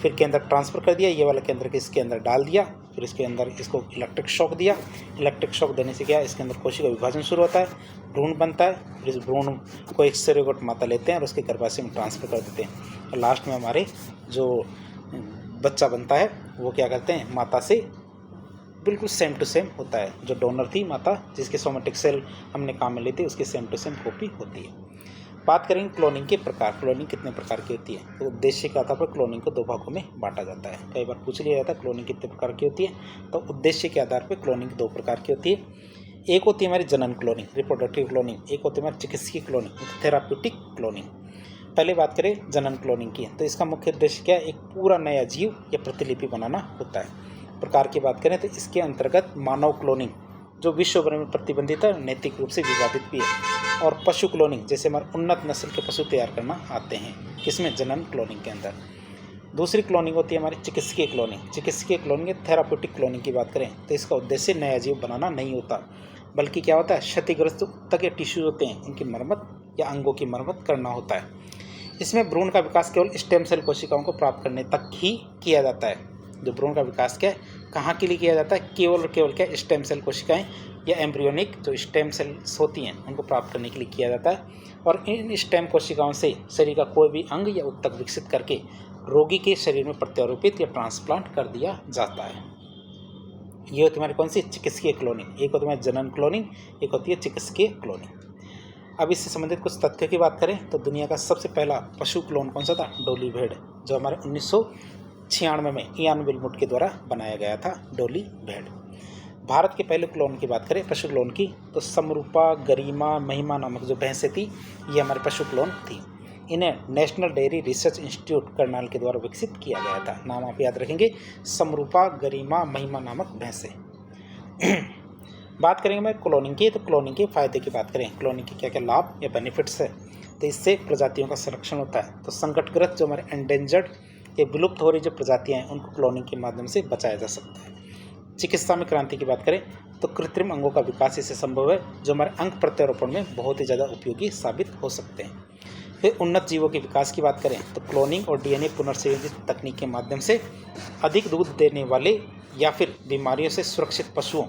फिर केंद्रक ट्रांसफ़र कर दिया, ये वाला केंद्रक इसके अंदर डाल दिया, फिर इसके अंदर इसको इलेक्ट्रिक शॉक दिया। इलेक्ट्रिक शॉक देने से क्या, इसके अंदर कोशिका विभाजन शुरू होता है, भ्रूण बनता है। फिर इस भ्रूण को एक सरोगेट माता लेते हैं और उसके गर्भाशय में ट्रांसफ़र कर देते हैं। और लास्ट में हमारे जो बच्चा बनता है वो क्या करते हैं, माता से बिल्कुल सेम टू सेम होता है। जो डोनर थी माता जिसके सोमेटिक सेल हमने काम में ली थी उसकी सेम टू सेम कॉपी होती है। बात करेंगे क्लोनिंग के प्रकार। क्लोनिंग कितने प्रकार की होती है, तो उद्देश्य के आधार पर क्लोनिंग को 2 भागों में बांटा जाता है। कई बार पूछ लिया जाता है क्लोनिंग कितने प्रकार की होती है, तो उद्देश्य के आधार पर क्लोनिंग 2 प्रकार की होती है। एक होती है हमारी जनन क्लोनिंग, रिप्रोडक्टिव क्लोनिंग, एक होती है हमारी चिकित्सकीय क्लोनिंग, थेराप्यूटिक क्लोनिंग। पहले बात करें जनन क्लोनिंग की, तो इसका मुख्य उद्देश्य क्या है, एक पूरा नया जीव या प्रतिलिपि बनाना होता है। प्रकार की बात करें तो इसके अंतर्गत मानव क्लोनिंग जो विश्व भर में प्रतिबंधित है, नैतिक रूप से विवादित भी है, और पशु क्लोनिंग जैसे हमारे उन्नत नस्ल के पशु तैयार करना आते हैं, किसमें, जनन क्लोनिंग के अंदर। दूसरी क्लोनिंग होती है हमारी चिकित्सकीय क्लोनिंग। चिकित्सकीय क्लोनिंग थेराप्यूटिक क्लोनिंग की बात करें तो इसका उद्देश्य नया जीव बनाना नहीं होता, बल्कि क्या होता है, क्षतिग्रस्त ऊतक या टिश्यूज होते हैं इनकी मरम्मत या अंगों की मरम्मत करना होता है। इसमें भ्रूण का विकास केवल स्टेम सेल कोशिकाओं को प्राप्त करने तक ही किया जाता है। जो भ्रूण का विकास क्या है, कहाँ के लिए किया जाता है, केवल और केवल क्या, स्टेम सेल कोशिकाएं या एम्ब्रियोनिक जो स्टेम सेल्स होती हैं उनको प्राप्त करने के लिए किया जाता है। और इन स्टेम कोशिकाओं से शरीर का कोई भी अंग या ऊतक विकसित करके रोगी के शरीर में प्रत्यारोपित या ट्रांसप्लांट कर दिया जाता है। ये होती है हमारी कौन सी, चिकित्सकीय क्लोनिंग। एक होती है हमारी जनन क्लोनिंग, एक होती है चिकित्सकीय क्लोनिंग। अब इससे संबंधित कुछ तथ्यों की बात करें तो दुनिया का सबसे पहला पशु क्लोन कौन सा था, डॉली भेड़, जो हमारे 1996 में इयान विलमुट के द्वारा बनाया गया था, डॉली भेड़। भारत के पहले क्लोन की बात करें, पशु क्लोन की, तो समरूपा, गरिमा, महिमा नामक जो भैंसें थी ये हमारे पशु क्लोन थी। इन्हें national dairy research institute Karnal के द्वारा विकसित किया गया था। नाम आप याद रखेंगे, समरूपा, गरिमा, महिमा नामक भैंसें। बात करेंगे मैं क्लोनिंग की, तो क्लोनिंग के फ़ायदे की बात करें, क्लोनिंग के क्या क्या लाभ या बेनिफिट्स है, तो इससे प्रजातियों का संरक्षण होता है। तो संकटग्रस्त जो हमारे एंडेंजर्ड या विलुप्त हो रही जो प्रजातियाँ हैं उनको क्लोनिंग के माध्यम से बचाया जा सकता है। चिकित्सा में क्रांति की बात करें तो कृत्रिम अंगों का विकास इससे संभव है जो हमारे अंग प्रत्यारोपण में बहुत ही ज़्यादा उपयोगी साबित हो सकते हैं। फिर उन्नत जीवों के विकास की बात करें तो क्लोनिंग और DNA पुनर्संयोजित तकनीक के माध्यम से अधिक दूध देने वाले या फिर बीमारियों से सुरक्षित पशुओं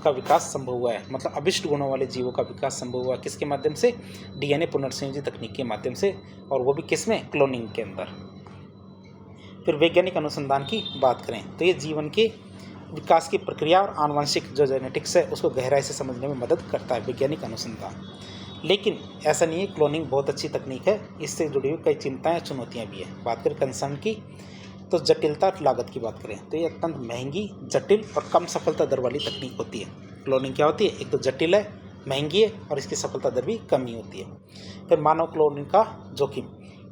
का विकास संभव हुआ है। मतलब अभिष्ट गुणों वाले जीवों का विकास संभव हुआ है, किसके माध्यम से, DNA पुनर्संयोजित तकनीक के माध्यम से, और वो भी किसमें, क्लोनिंग के अंदर। फिर वैज्ञानिक अनुसंधान की बात करें तो ये जीवन के विकास की प्रक्रिया और आनुवंशिक जो जेनेटिक्स है उसको गहराई से समझने में मदद करता है वैज्ञानिक अनुसंधान। लेकिन ऐसा नहीं है, क्लोनिंग बहुत अच्छी तकनीक है, इससे जुड़ी हुई कई चिंताएं चुनौतियां भी है। बात करें कंसर्न की, तो जटिलता और लागत की बात करें तो ये अत्यंत महंगी, जटिल और कम सफलता दर वाली तकनीक होती है। क्लोनिंग क्या होती है, एक तो जटिल है, महंगी है और इसकी सफलता दर भी कम ही होती है। फिर मानव क्लोनिंग का जोखिम,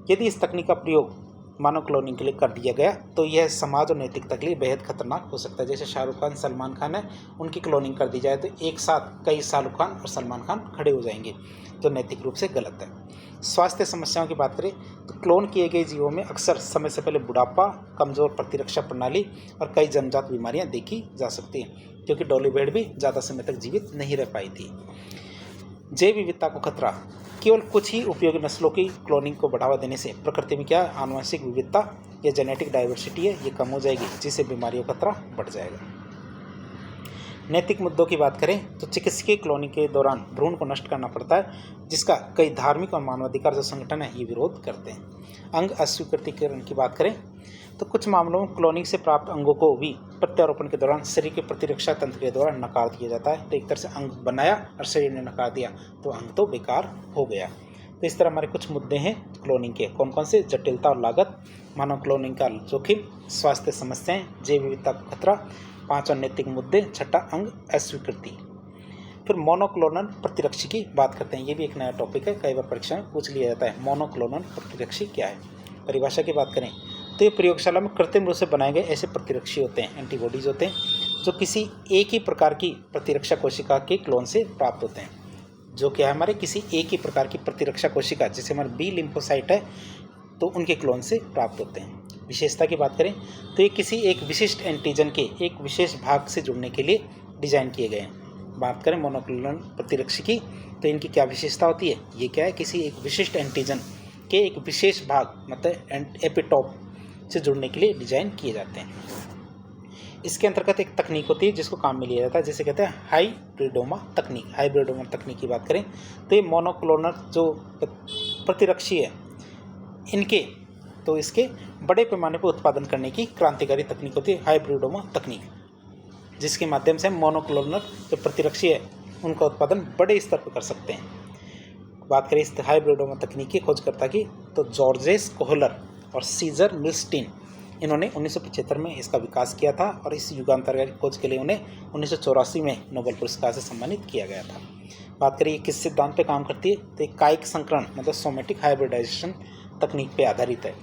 यदि इस तकनीक का प्रयोग मानव क्लोनिंग के लिए कर दिया गया तो यह समाज और नैतिकता के लिए बेहद खतरनाक हो सकता है। जैसे शाहरुख खान, सलमान खान है, उनकी क्लोनिंग कर दी जाए तो एक साथ कई शाहरुख खान और सलमान खान खड़े हो जाएंगे, जो नैतिक रूप से गलत है। स्वास्थ्य समस्याओं की बात करें तो क्लोन किए गए जीवों में अक्सर समय से पहले बुढ़ापा, कमजोर प्रतिरक्षा प्रणाली और कई जन्मजात बीमारियां देखी जा सकती हैं, क्योंकि डॉली भेड़ भी ज़्यादा समय तक जीवित नहीं रह पाई थी। जैव विविधता को खतरा, केवल कुछ ही उपयोगी नस्लों की क्लोनिंग को बढ़ावा देने से प्रकृति में क्या आनुवंशिक विविधता या जेनेटिक डाइवर्सिटी है, ये कम हो जाएगी, जिससे बीमारियों का खतरा बढ़ जाएगा। नैतिक मुद्दों की बात करें तो चिकित्सकीय क्लोनिंग के दौरान भ्रूण को नष्ट करना पड़ता है, जिसका कई धार्मिक और मानवाधिकार जो संगठन है ये विरोध करते हैं। अंग अस्वीकृतिकरण की बात करें तो कुछ मामलों में क्लोनिंग से प्राप्त अंगों को भी प्रत्यारोपण के दौरान शरीर के प्रतिरक्षा तंत्र के द्वारा नकार दिया जाता है। तो एक तरह से अंग बनाया और शरीर ने नकार दिया तो अंग तो बेकार हो गया। तो इस तरह हमारे कुछ मुद्दे हैं क्लोनिंग के, कौन कौन से, जटिलता और लागत, मानव क्लोनिंग का जोखिम, स्वास्थ्य समस्याएं, जैव विविधता का खतरा, 5 नैतिक मुद्दे, 6 अंग अस्वीकृति। फिर मोनोक्लोनल प्रतिरक्षी की बात करते हैं, ये भी एक नया टॉपिक है, कई बार परीक्षा में पूछ लिया जाता है। मोनोक्लोनल प्रतिरक्षी क्या है, परिभाषा की बात करें तो ये प्रयोगशाला में कृत्रिम रूप से बनाए गए ऐसे प्रतिरक्षी होते हैं, एंटीबॉडीज होते हैं, जो किसी एक ही प्रकार की प्रतिरक्षा कोशिका के क्लोन से प्राप्त होते हैं। जो क्या है, हमारे किसी एक ही प्रकार की प्रतिरक्षा कोशिका, जैसे हमारे बी लिम्फोसाइट है, तो उनके क्लोन से प्राप्त होते हैं। विशेषता की बात करें तो ये किसी एक विशिष्ट एंटीजन के एक विशेष भाग से जुड़ने के लिए डिजाइन किए गए हैं। बात करें मोनोक्लोनल प्रतिरक्षी की तो इनकी क्या विशेषता होती है, ये क्या है, किसी एक विशिष्ट एंटीजन के एक विशेष भाग मतलब एपिटॉप से जुड़ने के लिए डिजाइन किए जाते हैं। इसके अंतर्गत एक तकनीक होती है जिसको काम में लिया जाता है, जिसे कहते हैं हाइब्रिडोमा तकनीक। हाइब्रिडोमा तकनीक की बात करें तो ये मोनोक्लोनल जो प्रतिरक्षी है इनके, तो इसके बड़े पैमाने पर उत्पादन करने की क्रांतिकारी तकनीक होती है हाइब्रिडोमा तकनीक, जिसके माध्यम से हम मोनोक्लोनल जो प्रतिरक्षी है उनका उत्पादन बड़े स्तर पर कर सकते हैं। बात करें इस हाइब्रिडोमा तकनीक की खोजकर्ता की तो जॉर्जेस कोहलर और सीजर मिल्स्टीन, इन्होंने 1975 में इसका विकास किया था और इस युगांतरकारी खोज के लिए उन्हें 1984 में नोबेल पुरस्कार से सम्मानित किया गया था। बात करिए किस सिद्धांत पे काम करती है तो एक कायिक संकरण मतलब सोमेटिक हाइब्रिडाइजेशन तकनीक पे आधारित है,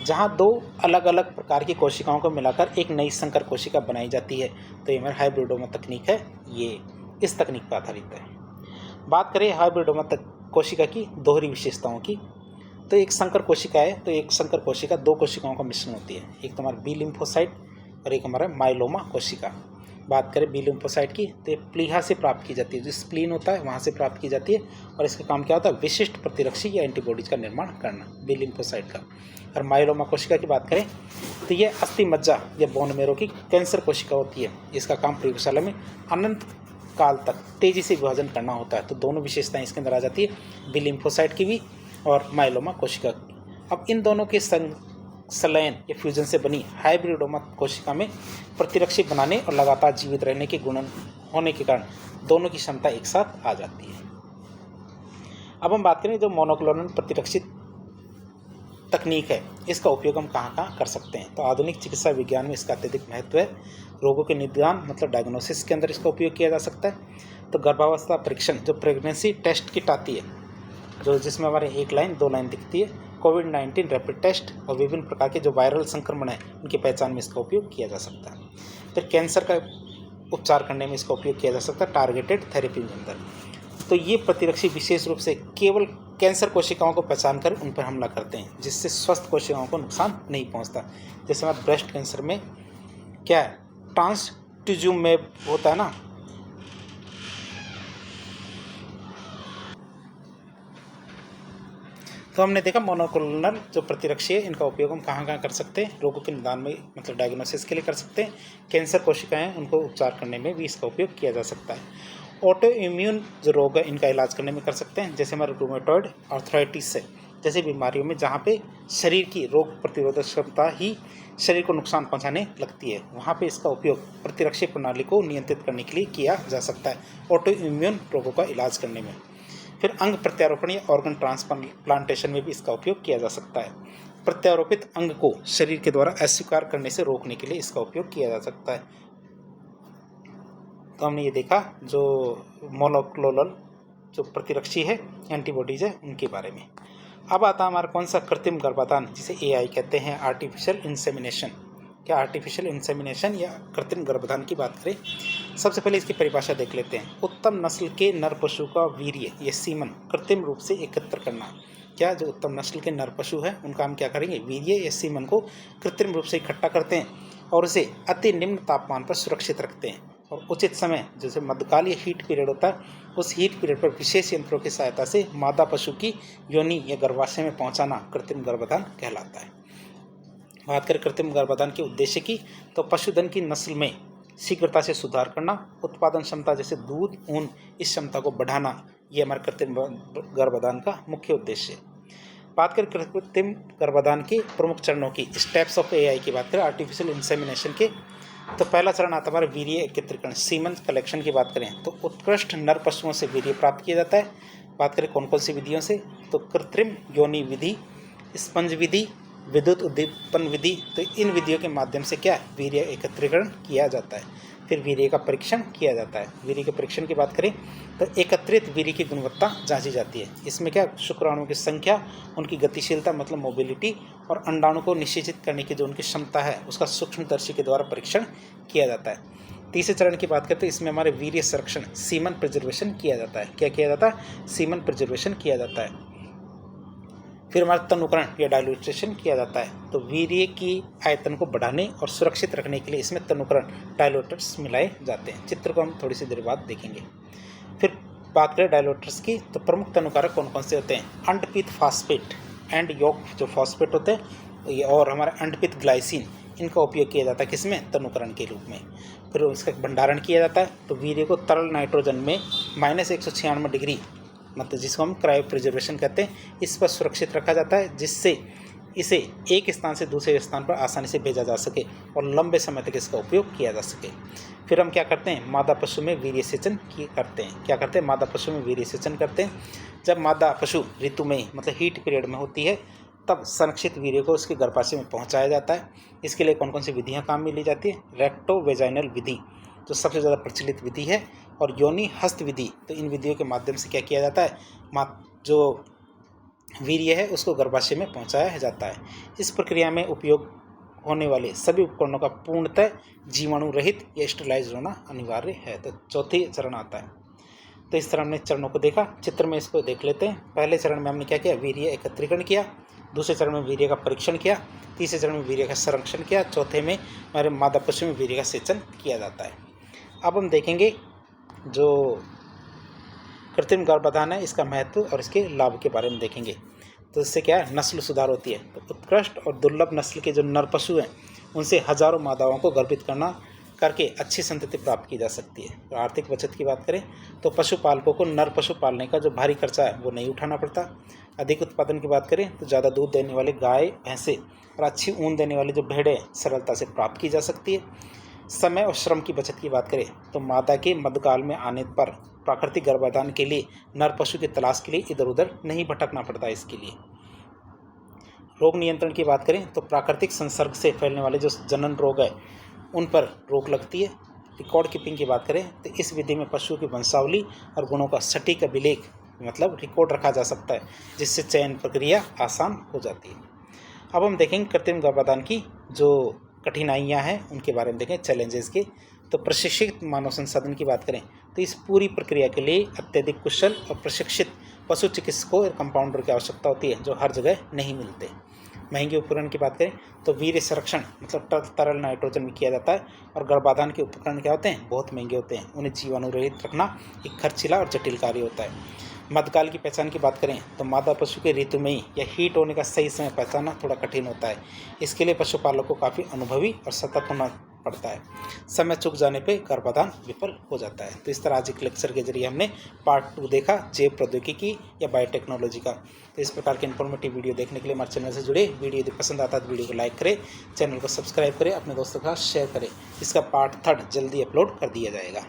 जहां 2 अलग अलग प्रकार की कोशिकाओं को मिलाकर एक नई संकर कोशिका बनाई जाती है। तो ये हमारी हाइब्रिडोमा तकनीक है, ये इस तकनीक पर आधारित है। बात करें हाइब्रिडोमा कोशिका की दोहरी विशेषताओं की तो एक संकर कोशिका है, तो एक संकर कोशिका 2 कोशिकाओं का मिश्रण होती है, एक तो हमारा बी लिम्फोसाइट और एक हमारा माइलोमा कोशिका। बात करें बी लिम्फोसाइट की तो ये प्लीहा से प्राप्त की जाती है, जो स्प्लीन होता है वहाँ से प्राप्त की जाती है और इसका काम क्या होता है, विशिष्ट प्रतिरक्षी या एंटीबॉडीज का निर्माण करना, बी लिम्फोसाइट का। और माइलोमा कोशिका की बात करें तो ये अस्थि मज्जा या बोन मेरो की कैंसर कोशिका होती है, इसका काम प्रयोगशाला में अनंत काल तक तेजी से विभाजन करना होता है। तो दोनों विशेषताएं इसके अंदर आ जाती है, बी लिम्फोसाइट की भी और माइलोमा कोशिका की। अब इन दोनों के संलयन या फ्यूजन से बनी हाइब्रिडोमा कोशिका में प्रतिरक्षी बनाने और लगातार जीवित रहने के गुण होने के कारण दोनों की क्षमता एक साथ आ जाती है। अब हम बात करें जो मोनोक्लोनल प्रतिरक्षी तकनीक है, इसका उपयोग हम कहाँ कहाँ कर सकते हैं। तो आधुनिक चिकित्सा विज्ञान में इसका अत्यधिक महत्व है। रोगों के निदान मतलब डायग्नोसिस के अंदर इसका उपयोग किया जा सकता है। तो गर्भावस्था परीक्षण जो प्रेगनेंसी टेस्ट किट आती है, जो जिसमें हमारे 1 लाइन 2 लाइन दिखती है, कोविड-19 रैपिड टेस्ट और विभिन्न प्रकार के जो वायरल संक्रमण है उनकी पहचान में इसका उपयोग किया जा सकता है। फिर कैंसर का उपचार करने में इसका उपयोग किया जा सकता है टारगेटेड थेरेपी के अंदर। तो ये प्रतिरक्षी विशेष रूप से केवल कैंसर कोशिकाओं को पहचान कर उन पर हमला करते हैं, जिससे स्वस्थ कोशिकाओं को नुकसान नहीं पहुंचता। जैसे हमारे ब्रेस्ट कैंसर में क्या है, ट्रांसट्यूजुमेब होता है ना, तो हमने देखा मोनोक्लोनल जो प्रतिरक्षी है इनका उपयोग हम कहाँ कहाँ कर सकते हैं, रोगों के निदान में मतलब डायग्नोसिस के लिए कर सकते हैं, कैंसर कोशिकाएं उनको उपचार करने में भी इसका उपयोग किया जा सकता है। ऑटो इम्यून जो रोग है इनका इलाज करने में कर सकते हैं, जैसे हमारे रूमेटॉइड आर्थराइटिस है जैसे बीमारियों में जहाँ पे शरीर की रोग प्रतिरोधक क्षमता ही शरीर को नुकसान पहुँचाने लगती है, वहाँ पे इसका उपयोग प्रतिरक्षी प्रणाली को नियंत्रित करने के लिए किया जा सकता है ऑटो इम्यून रोगों का इलाज करने में। फिर अंग प्रत्यारोपण या ऑर्गन ट्रांसप्लांटेशन में भी इसका उपयोग किया जा सकता है। प्रत्यारोपित अंग को शरीर के द्वारा अस्वीकार करने से रोकने के लिए इसका उपयोग किया जा सकता है। तो हमने ये देखा जो मोनोक्लोनल जो प्रतिरक्षी है, एंटीबॉडीज है, उनके बारे में। अब आता है हमारा कौन सा कृत्रिम गर्भाधान, जिसे AI कहते हैं, आर्टिफिशियल इंसेमिनेशन। क्या आर्टिफिशियल इंसेमिनेशन या कृत्रिम गर्भाधान की बात करें, सबसे पहले इसकी परिभाषा देख लेते हैं। उत्तम नस्ल के नर पशु का वीर्य या सीमन कृत्रिम रूप से एकत्र करना। क्या जो उत्तम नस्ल के नर पशु हैं उनका हम क्या करेंगे, वीर्य या सीमन को कृत्रिम रूप से इकट्ठा करते हैं और उसे अति निम्न तापमान पर सुरक्षित रखते हैं और उचित समय, जैसे मध्यकाल या हीट पीरियड होता है, उस हीट पीरियड पर विशेष यंत्रों की सहायता से मादा पशु की योनि या गर्भाशय में पहुंचाना कृत्रिम गर्भाधान कहलाता है। बात करें कृत्रिम गर्भाधान के उद्देश्य की, तो पशुधन की नस्ल में शीघ्रता से सुधार करना, उत्पादन क्षमता जैसे दूध, ऊन, इस क्षमता को बढ़ाना, ये हमारे कृत्रिम गर्भाधान का मुख्य उद्देश्य है। बात करें कृत्रिम गर्भाधान के प्रमुख चरणों की, स्टेप्स ऑफ AI की बात करें आर्टिफिशियल इंसेमिनेशन के, तो पहला चरण आता है हमारा वीर्य एकत्रीकरण, सीमन कलेक्शन की बात करें तो उत्कृष्ट नर पशुओं से वीर्य प्राप्त किया जाता है। बात करें कौन कौन सी विधियों से, तो कृत्रिम योनि विधि, स्पंज विधि, विद्युत उद्दीपन विधि, तो इन विधियों के माध्यम से क्या वीर्य एकत्रीकरण किया जाता है। फिर वीर्य का परीक्षण किया जाता है। वीर्य के परीक्षण की बात करें तो एकत्रित वीर्य की गुणवत्ता जांची जाती है। इसमें क्या शुक्राणुओं की संख्या, उनकी गतिशीलता मतलब मोबिलिटी, और अंडाणु को निषेचित करने की जो उनकी क्षमता है उसका सूक्ष्मदर्शी के द्वारा परीक्षण किया जाता है। तीसरे चरण की बात करते हैं, इसमें हमारे वीर्य संरक्षण, सीमन प्रिजर्वेशन किया जाता है। क्या किया जाता है, सीमन प्रिजर्वेशन किया जाता है। फिर हमारा तनुकरण या डायलूट्रेशन किया जाता है। तो वीर्य की आयतन को बढ़ाने और सुरक्षित रखने के लिए इसमें तनुकरण डायलूटर्स मिलाए जाते हैं। चित्र को हम थोड़ी सी देर बाद देखेंगे। फिर बात करें डायलूटर्स की, तो प्रमुख तनुकारक कौन कौन से होते हैं, अंडपीत फास्फेट एंड योग जो फॉस्फेट होते हैं, और हमारा अंडपीत ग्लाइसिन, इनका उपयोग किया जाता है किसमें, तनुकरण के रूप में। फिर इसका भंडारण किया जाता है। तो वीर्य को तरल नाइट्रोजन में -196 डिग्री, मतलब जिसको हम क्रायो प्रिजर्वेशन कहते हैं, इस पर सुरक्षित रखा जाता है, जिससे इसे एक स्थान से दूसरे स्थान पर आसानी से भेजा जा सके और लंबे समय तक इसका उपयोग किया जा सके। फिर हम क्या करते हैं, मादा पशु में वीर्य सेचन करते हैं। क्या करते हैं, मादा पशु में वीर्य सेचन करते हैं। जब मादा पशु ऋतु में मतलब हीट पीरियड में होती है, तब संरक्षित वीर्य को उसके गर्भाशय में पहुंचाया जाता है। इसके लिए कौन कौन सी विधियाँ काम में ली जाती है, रेक्टो वेजाइनल विधि जो सबसे ज़्यादा प्रचलित विधि है, और योनि हस्त विधि। तो इन विधियों के माध्यम से क्या किया जाता है, जो वीर्य है उसको गर्भाशय में पहुंचाया जाता है। इस प्रक्रिया में उपयोग होने वाले सभी उपकरणों का पूर्णतः जीवाणु रहित या स्टेरिलाइज होना अनिवार्य है। तो चौथी चरण आता है। तो इस तरह हमने चरणों को देखा। चित्र में इसको देख लेते हैं। पहले चरण में हमने क्या किया, वीर्य एकत्रीकरण किया। दूसरे चरण में वीर्य का परीक्षण किया। तीसरे चरण में वीर्य का संरक्षण किया। चौथे में हमारे मादा पशु में वीर्य का सेचन किया जाता है। अब हम देखेंगे जो कृत्रिम गर्भाधान है, इसका महत्व और इसके लाभ के बारे में देखेंगे। तो इससे क्या है, नस्ल सुधार होती है। तो उत्कृष्ट और दुर्लभ नस्ल के जो नर पशु हैं, उनसे हजारों मादाओं को गर्भित करके अच्छी संतति प्राप्त की जा सकती है। तो आर्थिक बचत की बात करें तो पशुपालकों को नर पशु पालने का जो भारी खर्चा है वो नहीं उठाना पड़ता। अधिक उत्पादन की बात करें तो ज़्यादा दूध देने वाले गाय, भैंसे और अच्छी ऊन देने वाली जो भेड़ें सरलता से प्राप्त की जा सकती है। समय और श्रम की बचत की बात करें तो मादा के मध्यकाल में आने पर प्राकृतिक गर्भाधान के लिए नर पशु की तलाश के लिए इधर उधर नहीं भटकना पड़ता। इसके लिए रोग नियंत्रण की बात करें तो प्राकृतिक संसर्ग से फैलने वाले जो जनन रोग है उन पर रोक लगती है। रिकॉर्ड कीपिंग की बात करें तो इस विधि में पशु की वंशावली और गुणों का सटीक अभिलेख मतलब रिकॉर्ड रखा जा सकता है, जिससे चयन प्रक्रिया आसान हो जाती है। अब हम देखेंगे कृत्रिम गर्भाधान की जो कठिनाइयाँ हैं उनके बारे में देखें, चैलेंजेस के। तो प्रशिक्षित मानव संसाधन की बात करें तो इस पूरी प्रक्रिया के लिए अत्यधिक कुशल और प्रशिक्षित पशु चिकित्सकों और कंपाउंडर की आवश्यकता होती है, जो हर जगह नहीं मिलते। महंगे उपकरण की बात करें तो वीर्य संरक्षण मतलब तरल नाइट्रोजन में किया जाता है, और गर्भाधान के उपकरण क्या होते हैं, बहुत महंगे होते हैं। उन्हें जीवाणु रहित रखना एक खर्चीला और जटिल कार्य होता है। मध्यकाल की पहचान की बात करें तो मादा पशु के ऋतु में ही या हीट होने का सही समय पहचानना थोड़ा कठिन होता है। इसके लिए पशुपालक को काफ़ी अनुभवी और सतर्क होना पड़ता है। समय चूक जाने पे गर्भाधान विफल हो जाता है। तो इस तरह आज एक लेक्चर के जरिए हमने पार्ट 2 देखा जैव प्रौद्योगिकी या बायोटेक्नोलॉजी का। तो इस प्रकार के इन्फॉर्मेटिव वीडियो देखने के लिए हमारे चैनल से जुड़े। वीडियो यदि पसंद आता है तो वीडियो को लाइक करें, चैनल को सब्सक्राइब करें, अपने दोस्तों के साथ शेयर करें। इसका पार्ट 3 जल्दी अपलोड कर दिया जाएगा।